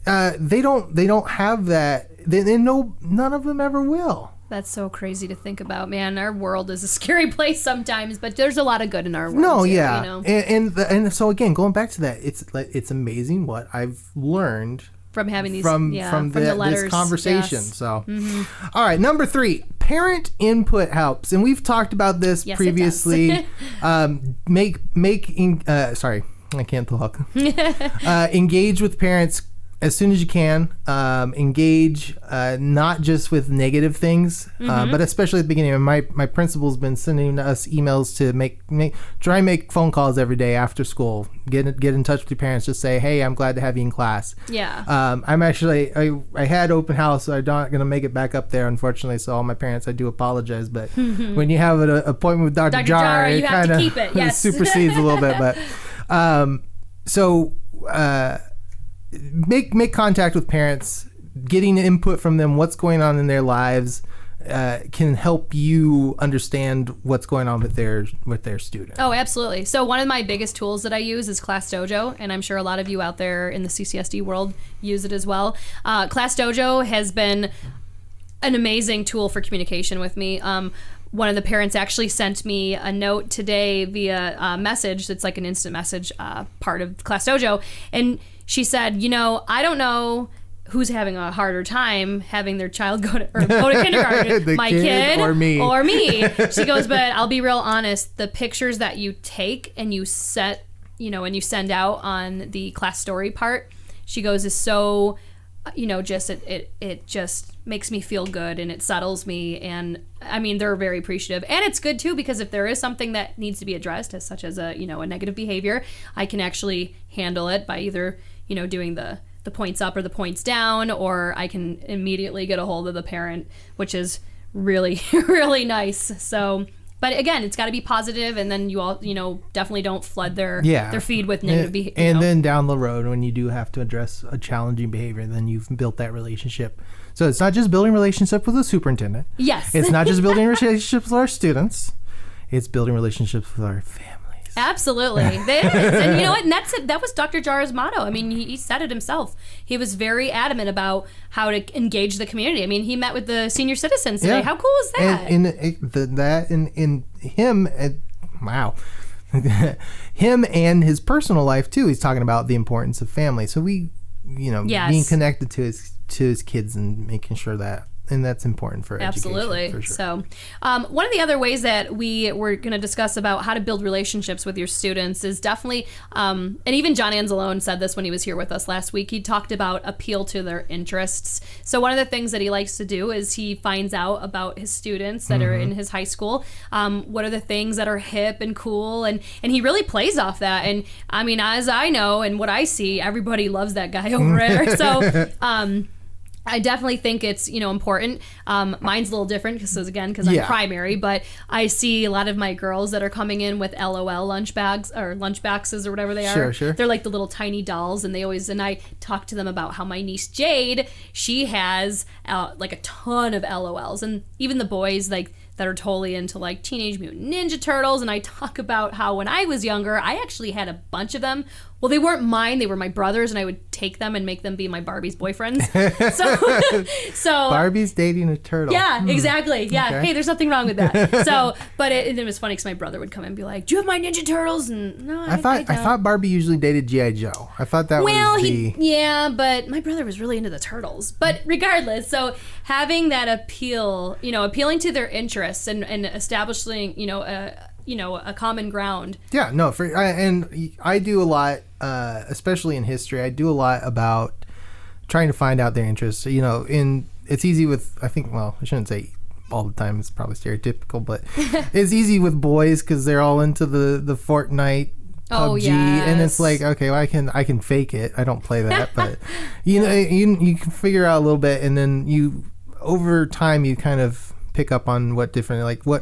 A: they don't have that. They know, none of them ever will.
B: That's so crazy to think about, man. Our world is a scary place sometimes, but there's a lot of good in our world.
A: No,
B: too,
A: yeah, and so again, going back to that, it's amazing what I've learned
B: from having these
A: from the letters, this conversation. Yes. So, all right, number 3, parent input helps, and we've talked about this previously. Sorry, I can't talk. Engage with parents. as soon as you can, engage, not just with negative things, but especially at the beginning. My principal's been sending us emails to try and make phone calls every day after school. Get in touch with your parents. Just say, hey, I'm glad to have you in class.
B: Yeah.
A: I'm actually, I had open house, so I'm not going to make it back up there, unfortunately. So all my parents, I do apologize. But when you have an appointment with Dr. Jara,
B: you have to keep it. Yes.
A: supersedes a little bit. But make contact with parents. Getting input from them, what's going on in their lives, can help you understand what's going on with their student.
B: Oh, absolutely. So one of my biggest tools that I use is Class Dojo, and I'm sure a lot of you out there in the CCSD world use it as well. Class Dojo has been an amazing tool for communication with me. One of the parents actually sent me a note today via message. It's like an instant message part of Class Dojo, and she said, I don't know who's having a harder time having their child go to kindergarten, my kid
A: or me.
B: She goes, but I'll be real honest, the pictures that you take and you set, and you send out on the class story part, she goes, is so, it just makes me feel good and it settles me. And I mean, they're very appreciative. And it's good too, because if there is something that needs to be addressed, as such as a negative behavior, I can actually handle it by either, doing the points up or the points down, or I can immediately get a hold of the parent, which is really, really nice. So, but again, it's got to be positive, and then you all, definitely don't flood their feed with negative behavior.
A: And then down the road, when you do have to address a challenging behavior, then you've built that relationship. So it's not just building relationships with the superintendent.
B: Yes.
A: It's not just building relationships with our students. It's building relationships with our families.
B: Absolutely. There is. And you know what? And that's it. That was Dr. Jara's motto. I mean, he said it himself. He was very adamant about how to engage the community. I mean, he met with the senior citizens today. Yeah. How cool is that?
A: In him, wow. Him and his personal life too. He's talking about the importance of family. So being connected to his kids and making sure that. And that's important for
B: absolutely.
A: Education, for sure.
B: So one of the other ways that we were going to discuss about how to build relationships with your students is definitely, and even John Anzalone said this when he was here with us last week, he talked about appeal to their interests. So one of the things that he likes to do is he finds out about his students that are in his high school, what are the things that are hip and cool, and he really plays off that. And I mean, as I know and what I see, everybody loves that guy over there. So I definitely think it's, important. Mine's a little different because I'm primary, but I see a lot of my girls that are coming in with LOL lunch bags or lunch boxes or whatever they are.
A: Sure.
B: They're like the little tiny dolls, and I talk to them about how my niece Jade, she has like a ton of LOLs, and even the boys that are totally into like Teenage Mutant Ninja Turtles, and I talk about how when I was younger, I actually had a bunch of them. Well, they weren't mine; they were my brother's, and I would take them and make them be my Barbie's boyfriends. So
A: Barbie's dating a turtle.
B: Yeah, exactly. Yeah,
A: okay.
B: Hey, there's nothing wrong with that. So, but it was funny because my brother would come in and be like, "Do you have my Ninja Turtles?" And no, I
A: thought Barbie usually dated G.I. Joe. I thought that
B: but my brother was really into the turtles. But regardless, so having that appeal, appealing to their interests and establishing, a common ground.
A: Yeah, no, and I do a lot, especially in history. I do a lot about trying to find out their interests. It's easy with, I shouldn't say all the time, it's probably stereotypical, but it's easy with boys because they're all into the Fortnite, PUBG, and it's like, okay, well, I can fake it. I don't play that, but you can figure out a little bit, and then over time you kind of pick up on what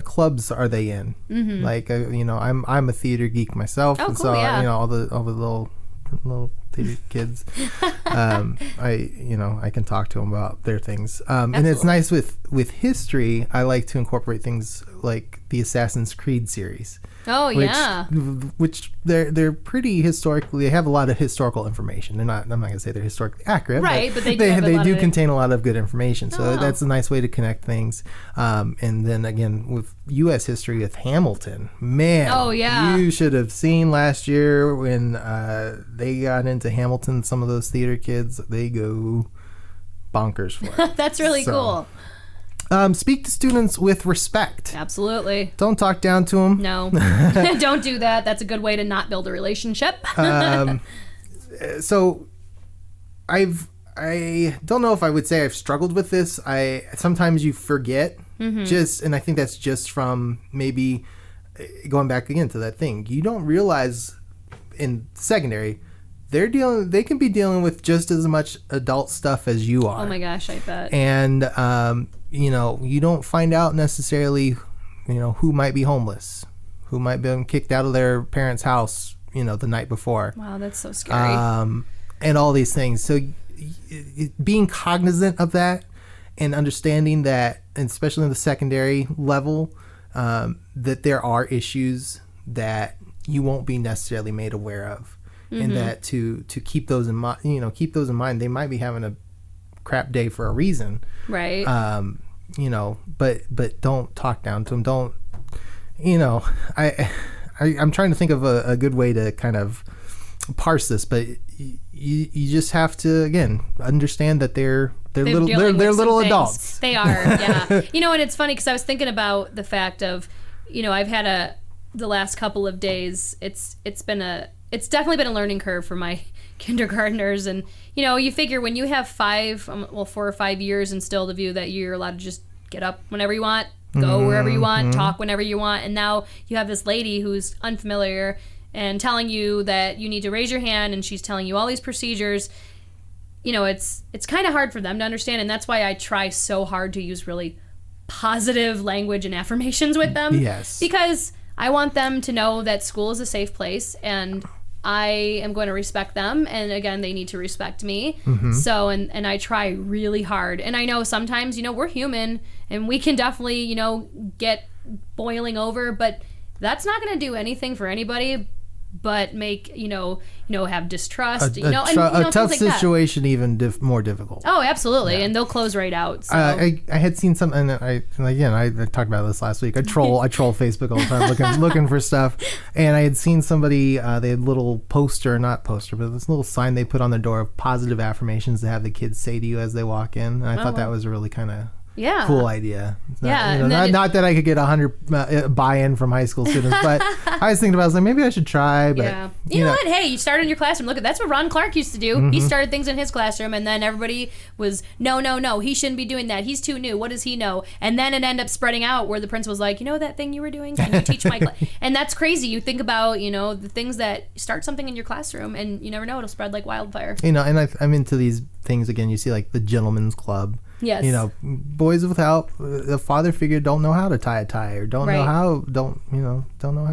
A: clubs are they in. Mm-hmm. Like I'm a theater geek myself, and so all the little theater kids, I can talk to them about their things, and it's nice with history. I like to incorporate things like the Assassin's Creed series. Which they're pretty historically. They have a lot of historical information. I'm not gonna say they're historically accurate,
B: right? But they
A: do contain a lot of good information. So that's a nice way to connect things. And then again with U.S. history with Hamilton, man, you should have seen last year when they got into Hamilton. Some of those theater kids, they go bonkers for it.
B: That's really cool.
A: Speak to students with respect.
B: Absolutely.
A: Don't talk down to them.
B: No. Don't do that. That's a good way to not build a relationship.
A: So I don't know if I would say I've struggled with this. Sometimes you forget and I think that's just from maybe going back again to that thing. You don't realize in secondary, they can be dealing with just as much adult stuff as you are.
B: Oh my gosh, I bet.
A: And, you don't find out necessarily, who might be homeless, who might be kicked out of their parents' house, the night before.
B: Wow, that's so scary.
A: And all these things. So being cognizant of that and understanding that, and especially in the secondary level, that there are issues that you won't be necessarily made aware of. And that to keep those in mind, they might be having a crap day for a reason.
B: Right.
A: But don't talk down to them. Don't, I'm trying to think of a good way to kind of parse this, but you just have to, again, understand that they're little adults.
B: They are, yeah. And it's funny because I was thinking about the fact of, I've had the last couple of days, it's definitely been a learning curve for my kindergartners. And, you figure when you have 4 or 5 years instilled of you that you're allowed to just get up whenever you want, go wherever you want, talk whenever you want. And now you have this lady who's unfamiliar and telling you that you need to raise your hand, and she's telling you all these procedures. It's kind of hard for them to understand. And that's why I try so hard to use really positive language and affirmations with them.
A: Yes.
B: Because I want them to know that school is a safe place, and I am going to respect them, and again, they need to respect me. So, and I try really hard. And I know sometimes, we're human, and we can definitely, get boiling over, but that's not going to do anything for anybody but make, have distrust,
A: a tough situation even more difficult.
B: Oh, absolutely. Yeah. And they'll close right out. So.
A: I had seen some, and I talked about this last week. I troll Facebook all the time looking for stuff. And I had seen somebody, they had little but this little sign they put on their door of positive affirmations to have the kids say to you as they walk in. And I thought that was a really kind of cool idea. Not that I could get 100 buy-in from high school students, but I was thinking about, I was like, maybe I should try. But
B: you know what? Hey, you started in your classroom. Look, that's what Ron Clark used to do. He started things in his classroom, and then everybody was, no, he shouldn't be doing that. He's too new. What does he know? And then it ended up spreading out where the principal's like, that thing you were doing? Can you teach my class? And that's crazy. You think about, the things that start something in your classroom, and you never know, it'll spread like wildfire.
A: And I'm into these things again. You see, like the gentleman's club.
B: Yes.
A: Boys without a father figure don't know how to tie a tie, or don't know how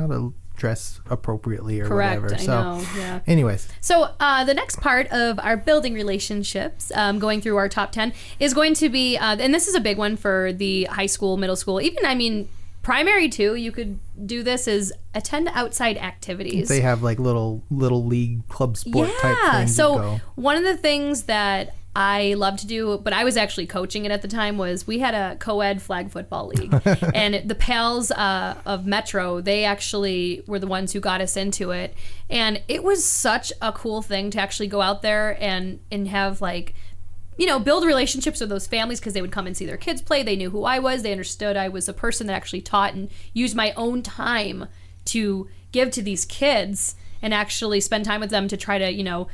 A: to dress appropriately or whatever. So, anyways.
B: So the next part of our building relationships, going through our top 10, is going to be, and this is a big one for the high school, middle school, even, primary too. You could do this, is attend outside activities.
A: They have like little league club sport type things.
B: So one of the things that I love to do, but I was actually coaching it at the time, was we had a co-ed flag football league. And the Pals of Metro, they actually were the ones who got us into it. And it was such a cool thing to actually go out there and have build relationships with those families, because they would come and see their kids play. They knew who I was. They understood I was a person that actually taught and used my own time to give to these kids and actually spend time with them to try to,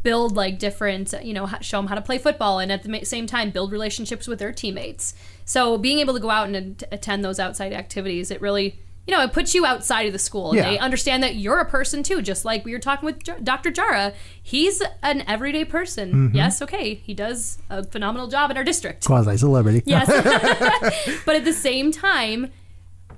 B: build different, show them how to play football, and at the same time build relationships with their teammates. So being able to go out and attend those outside activities, it really, it puts you outside of the school. Yeah. They understand that you're a person too, just like we were talking with Dr. Jara. He's an everyday person. Yes, okay, he does a phenomenal job in our district.
A: Quasi-celebrity.
B: Yes. But at the same time,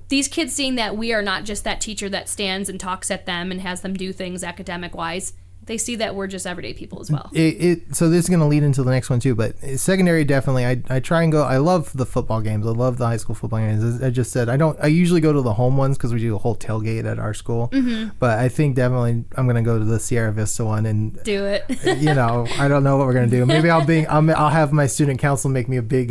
B: these kids seeing that we are not just that teacher that stands and talks at them and has them do things academic-wise, they see that we're just everyday people as well.
A: So this is going to lead into the next one too, but secondary, definitely, I try and go. I love the football games. I love the high school football games. As I just said, I usually go to the home ones because we do a whole tailgate at our school. But I think definitely I'm going to go to the Sierra Vista one and
B: do it.
A: I don't know what we're going to do. Maybe I'll have my student council make me a big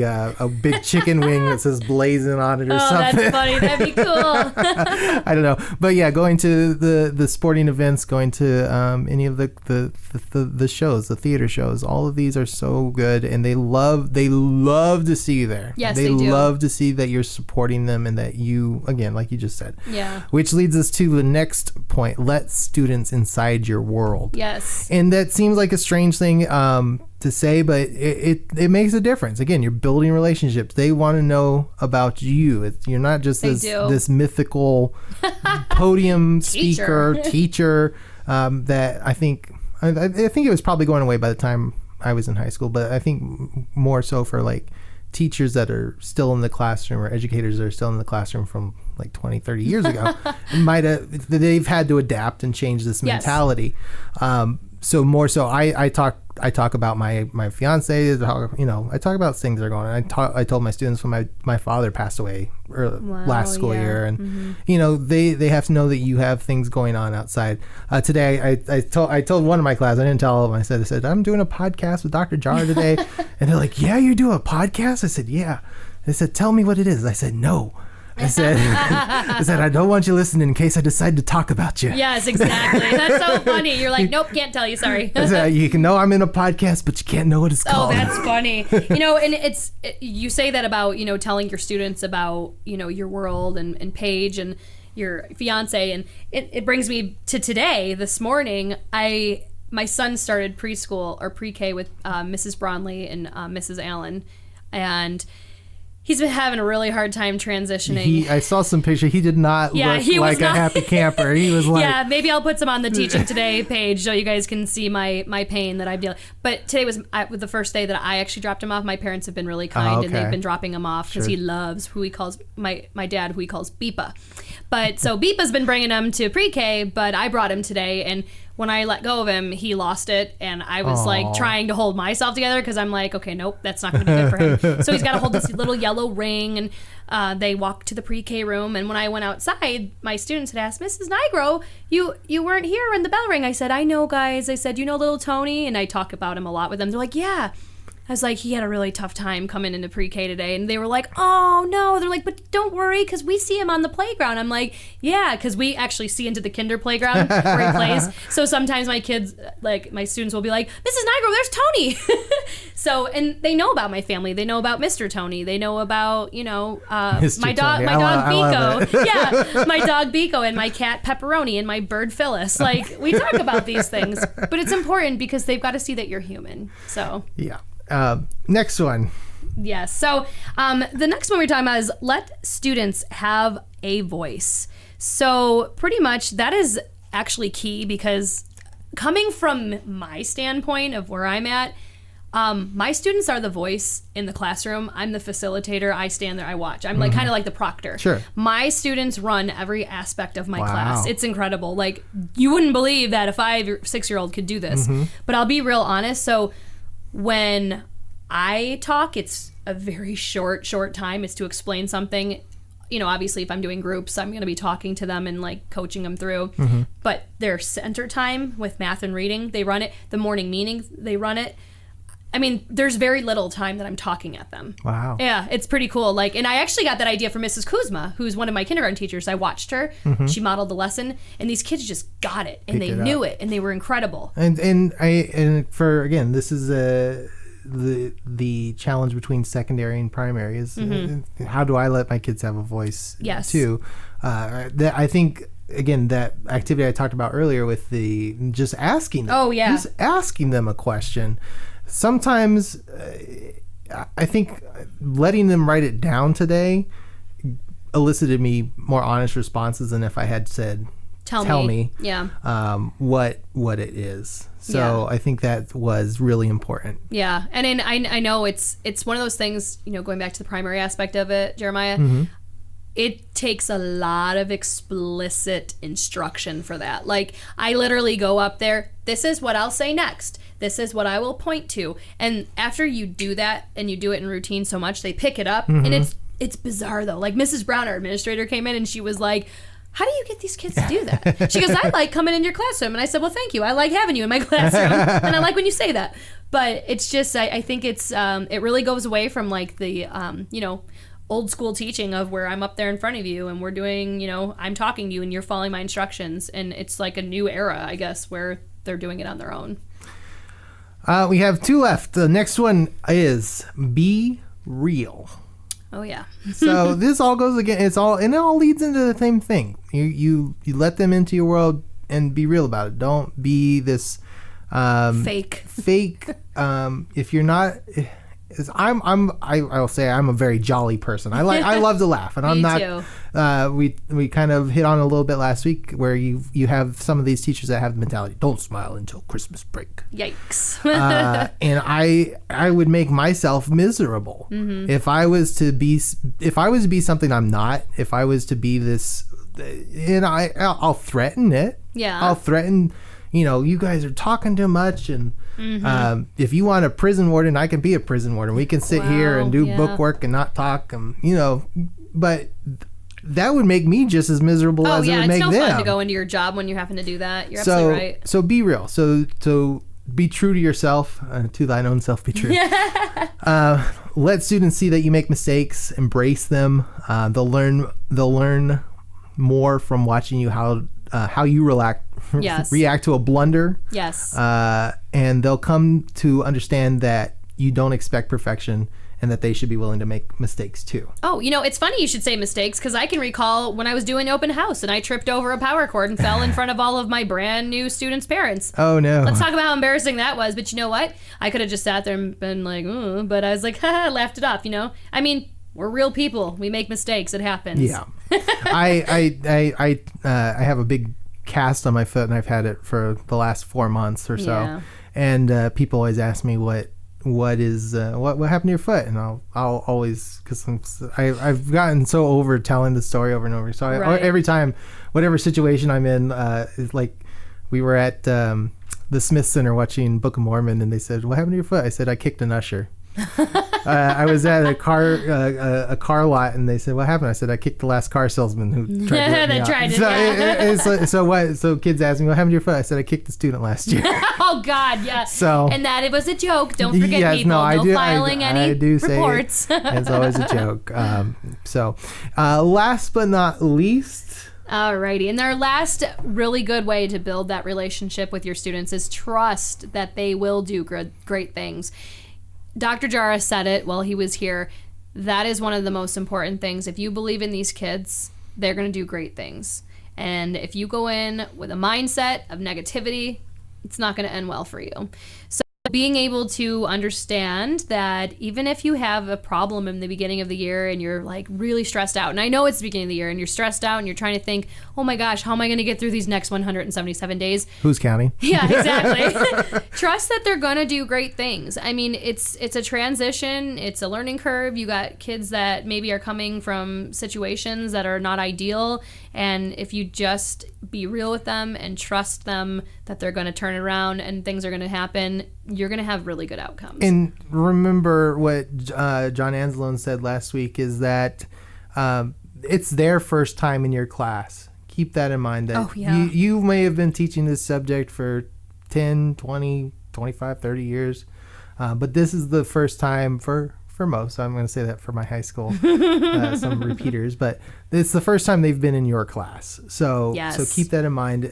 A: chicken wing that says blazing on it or something.
B: Oh, that's funny. That'd be cool.
A: I don't know, but yeah, going to the sporting events, going to any of the the shows, the theater shows. All of these are so good, and they love to see you there.
B: Yes,
A: they
B: do.
A: love to see that you're supporting them and that you, again, like you just said.
B: Yeah.
A: Which leads us to the next point: let students inside your world.
B: Yes.
A: And that seems like a strange thing to say, but it makes a difference. Again, you're building relationships. They want to know about you. You're not just this mythical podium speaker, teacher that I think it was probably going away by the time I was in high school, but I think more so for like teachers that are still in the classroom or educators that are still in the classroom from like 20, 30 years ago, they've had to adapt and change this mentality. So more so, I talk about my fiance. I talk about things that are going on. I told my students when my father passed away last school year, and they have to know that you have things going on outside. Today, I told one of my class. I didn't tell them. I said I'm doing a podcast with Dr. Jara today, and they're like, "Yeah, you do a podcast?" I said, "Yeah." They said, "Tell me what it is." I said, "No." I said, I don't want you listening in case I decide to talk about you.
B: Yes, exactly. That's so funny. You're like, nope, can't tell you. Sorry.
A: I said, you can know I'm in a podcast, but you can't know what it's called.
B: Oh, that's funny. And you say that about, telling your students about, your world and Paige and your fiance. And it brings me to today, this morning. My son started preschool or pre-K with Mrs. Brownlee and Mrs. Allen. And he's been having a really hard time transitioning.
A: I saw some picture. He did not look like a happy camper. He was like...
B: Yeah, maybe I'll put some on the Teaching Today page so you guys can see my pain that I'm dealing. But today was the first day that I actually dropped him off. My parents have been really kind, and they've been dropping him off because he loves who he calls, my dad, who he calls Beepa. But so Beepa's been bringing him to pre-K, but I brought him today, and when I let go of him, he lost it, and I was like trying to hold myself together because I'm like, okay, nope, that's not going to be good for him. So he's got to hold this little yellow ring, and they walked to the pre-K room. And when I went outside, my students had asked, Mrs. Nigro, you weren't here when the bell rang. I said, I know, guys. I said, you know little Tony? And I talk about him a lot with them. They're like, yeah. I was like, he had a really tough time coming into pre-K today. And they were like, oh, no. They're like, but don't worry, because we see him on the playground. I'm like, yeah, because we actually see into the kinder playground where he plays. So sometimes my kids, like my students will be like, Mrs. Nigro, there's Tony. So, and they know about my family. They know about Mr. Tony. They know about, my dog Biko. Yeah, my dog Biko and my cat Pepperoni and my bird Phyllis. Like, we talk about these things. But it's important because they've got to see that you're human. So.
A: Yeah. Next one.
B: Yes. So the next one we're talking about is let students have a voice. So pretty much that is actually key because coming from my standpoint of where I'm at, my students are the voice in the classroom. I'm the facilitator. I stand there. I watch. I'm kind of like the proctor.
A: Sure.
B: My students run every aspect of my class. It's incredible. Like you wouldn't believe that a 5 or 6-year-old could do this. But I'll be real honest. So when I talk, it's a very short time. It's to explain something. Obviously, if I'm doing groups, I'm going to be talking to them and like coaching them through. But their center time with math and reading, they run it. The morning meetings, they run it. I mean, there's very little time that I'm talking at them.
A: Wow.
B: Yeah, it's pretty cool. Like, and I actually got that idea from Mrs. Kuzma, who's one of my kindergarten teachers. I watched her. She modeled the lesson, and these kids just got it, and they knew it, and they were incredible.
A: And for again, this is the challenge between secondary and primary is how do I let my kids have a voice too? I think. Again, that activity I talked about earlier with the just asking them.
B: Oh, yeah.
A: Just asking them a question. Sometimes I think letting them write it down today elicited me more honest responses than if I had said, tell me
B: yeah.
A: What it is. So I think that was really important.
B: Yeah. And I know it's one of those things, going back to the primary aspect of it, Jeremiah, it takes a lot of explicit instruction for that. Like, I literally go up there, this is what I'll say next. This is what I will point to. And after you do that, and you do it in routine so much, they pick it up. And it's bizarre, though. Like, Mrs. Brown, our administrator, came in, and she was like, how do you get these kids to do that? She goes, I like coming in your classroom. And I said, well, thank you. I like having you in my classroom. And I like when you say that. But it's just, I think it's, it really goes away from, like, the, old school teaching of where I'm up there in front of you and we're doing, I'm talking to you and you're following my instructions. And it's like a new era, I guess, where they're doing it on their own.
A: We have 2 left. The next one is be real.
B: Oh yeah.
A: So this all goes again. It all leads into the same thing. You let them into your world and be real about it. Don't be this
B: Fake.
A: If you're not, I'll say I'm a very jolly person. I love to laugh, and I'm not.
B: Too.
A: We kind of hit on a little bit last week where you have some of these teachers that have the mentality, don't smile until Christmas break.
B: Yikes.
A: And I would make myself miserable if I was to be something I'm not. If I was to be this, and I'll threaten it.
B: Yeah.
A: I'll threaten. You guys are talking too much, and if you want a prison warden, I can be a prison warden. We can sit here and do book work and not talk, and but that would make me just as miserable as it would make them.
B: It's no fun to go into your job when you're having to do that. You're absolutely right.
A: So be real. So be true to yourself. To thine own self be true. Let students see that you make mistakes. Embrace them. They'll learn more from watching you how you react to a blunder.
B: Yes.
A: And they'll come to understand that you don't expect perfection and that they should be willing to make mistakes too.
B: Oh, it's funny you should say mistakes, because I can recall when I was doing open house and I tripped over a power cord and fell in front of all of my brand new students' parents.
A: Oh no.
B: Let's talk about how embarrassing that was. But you know what? I could have just sat there and been like, but I was like, laughed it off, I mean, we're real people. We make mistakes. It happens.
A: Yeah. I have a big cast on my foot, and I've had it for the last 4 months or so.
B: Yeah.
A: And people always ask me what happened to your foot, and I'll always, because I've gotten so over telling the story over and over. So every time, whatever situation I'm in, it's like we were at the Smith Center watching Book of Mormon, and they said, "What happened to your foot?" I said, "I kicked an usher." I was at a car lot, and they said, "What happened?" I said, "I kicked the last car salesman who tried to let me out." So what? So kids ask me, "What happened to your foot?" I said, "I kicked the student last year."
B: Oh God, yeah.
A: So,
B: and that it was a joke. Don't forget, people. No filing any reports.
A: Say it's always a joke. Last but not least.
B: Alrighty, and our last really good way to build that relationship with your students is trust that they will do great things. Dr. Jara said it while he was here. That is one of the most important things. If you believe in these kids, they're going to do great things. And if you go in with a mindset of negativity, it's not going to end well for you. So being able to understand that even if you have a problem in the beginning of the year and you're like really stressed out, and I know it's the beginning of the year and you're stressed out and you're trying to think, oh my gosh, how am I going to get through these next 177 days?
A: Who's counting?
B: Yeah, exactly. Trust that they're going to do great things. I mean, it's a transition. It's a learning curve. You got kids that maybe are coming from situations that are not ideal. And if you just be real with them and trust them that they're going to turn around and things are going to happen, you're going to have really good outcomes.
A: And remember what John Anzalone said last week is that it's their first time in your class. Keep that in mind. That you may have been teaching this subject for 10, 20, 25, 30 years, but this is the first time for most. I'm going to say that for my high school, some repeaters, but it's the first time they've been in your class. So keep that in mind.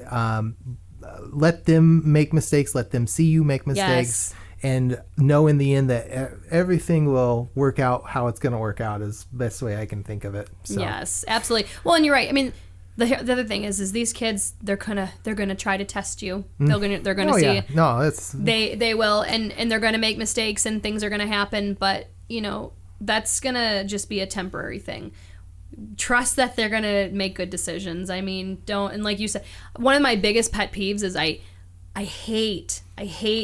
A: Let them make mistakes. Let them see you make mistakes. Yes. And know in the end that everything will work out how it's going to work out is the best way I can think of it. So.
B: Yes, absolutely. Well, and you're right. I mean, the other thing is these kids, they're gonna try to test you. They're gonna see.
A: Yeah. No, it's
B: they will, and they're gonna make mistakes and things are gonna happen. But that's gonna just be a temporary thing. Trust that they're gonna make good decisions. I mean, and like you said, one of my biggest pet peeves is I hate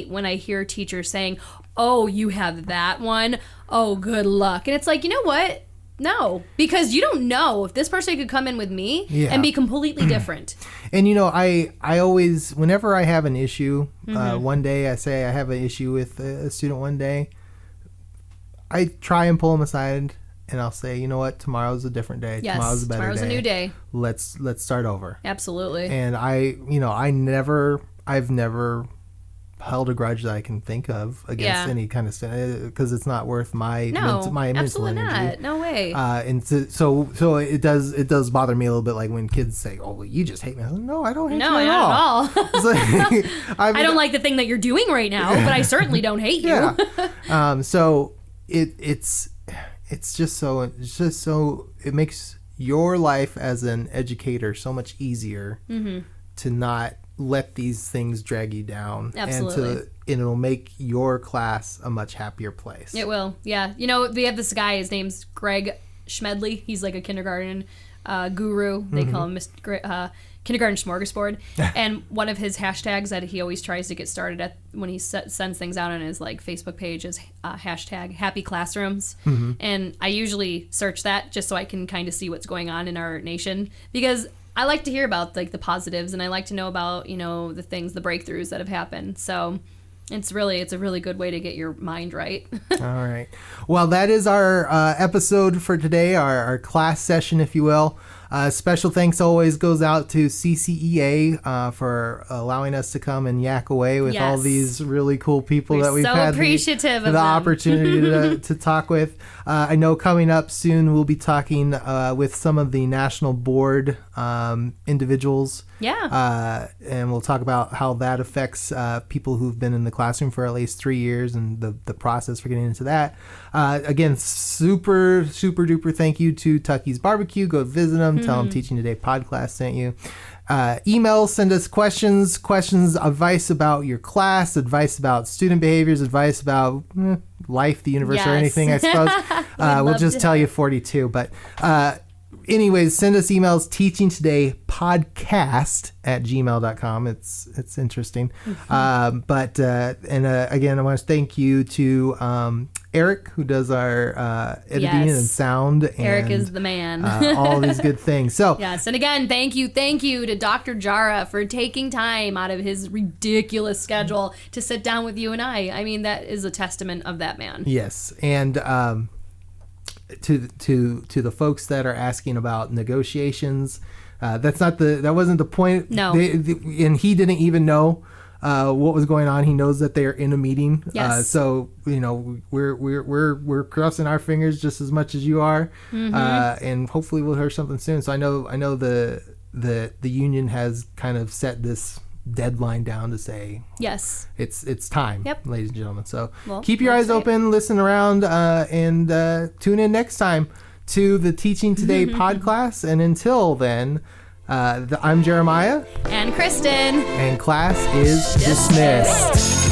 B: when I hear teachers saying, "Oh, you have that one. Oh, good luck." And it's like, you know what? No, because you don't know if this person could come in with me and be completely different.
A: And I always, whenever I have an issue, one day I say I have an issue with a student one day, I try and pull them aside and I'll say, you know what, tomorrow's a different day.
B: Yes,
A: tomorrow's a better
B: tomorrow's
A: day.
B: A new day.
A: Let's start over.
B: Absolutely.
A: And I've never held a grudge that I can think of against
B: Yeah.
A: any kind of because it's not worth my
B: No,
A: my mental
B: absolutely
A: energy.
B: not. No way.
A: And so it does bother me a little bit, like when kids say, "Oh, well, you just hate me." I'm like, no, I don't hate
B: No,
A: you at
B: not
A: all.
B: at all.
A: It's like,
B: I don't like the thing that you're doing right now, but I certainly don't hate you.
A: Yeah. So it's just so it makes your life as an educator so much easier to not let these things drag you down.
B: Absolutely.
A: And it'll make your class a much happier place.
B: It will. Yeah. You know, we have this guy, his name's Greg Schmedley. He's like a kindergarten guru. They call him Kindergarten Smorgasbord. And one of his hashtags that he always tries to get started at when he sends things out on his like Facebook page is hashtag Happy Classrooms. And I usually search that just so I can kind of see what's going on in our nation, because I like to hear about like the positives, and I like to know about, you know, the things, the breakthroughs that have happened. So it's a really good way to get your mind right.
A: All right. Well, that is our episode for today, our class session, if you will. Special thanks always goes out to CCEA for allowing us to come and yak away with all
B: Yes.
A: these really cool people
B: We're
A: that we've
B: so
A: had
B: appreciative of
A: the
B: them.
A: opportunity to talk with. I know coming up soon we'll be talking with some of the national board individuals.
B: Yeah.
A: And we'll talk about how that affects people who've been in the classroom for at least 3 years and the process for getting into that. Again, super duper thank you to Tucky's Barbecue. Go visit them. Tell them Teaching Today Podclass sent you. Email, send us questions, advice about your class, advice about student behaviors, advice about life, the universe, or
B: Yes.
A: anything, I suppose. We'll
B: love
A: just
B: to
A: tell you 42. But anyways, send us emails, teachingtodaypodcast@gmail.com. It's interesting. Again, I want to thank you to Eric, who does our editing
B: Yes.
A: and sound.
B: Eric
A: and,
B: is the man.
A: all these good things. So
B: Yes, and again, thank you to Dr. Jara for taking time out of his ridiculous schedule to sit down with you and I. I mean, that is a testament of that man.
A: yes, and to the folks that are asking about negotiations, that wasn't the point.
B: No.
A: And he didn't even know what was going on. He knows that they're in a meeting.
B: Yes.
A: So you know we're crossing our fingers just as much as you are, and hopefully we'll hear something soon. So I know the union has kind of set this deadline down to say
B: Yes.
A: it's time,
B: Yep.
A: ladies and gentlemen. So
B: Well,
A: keep your
B: that's
A: eyes
B: right.
A: open, listen around, and tune in next time to the Teaching Today Podclass. And until then, I'm Jeremiah,
B: And Kristan.
A: and class is dismissed.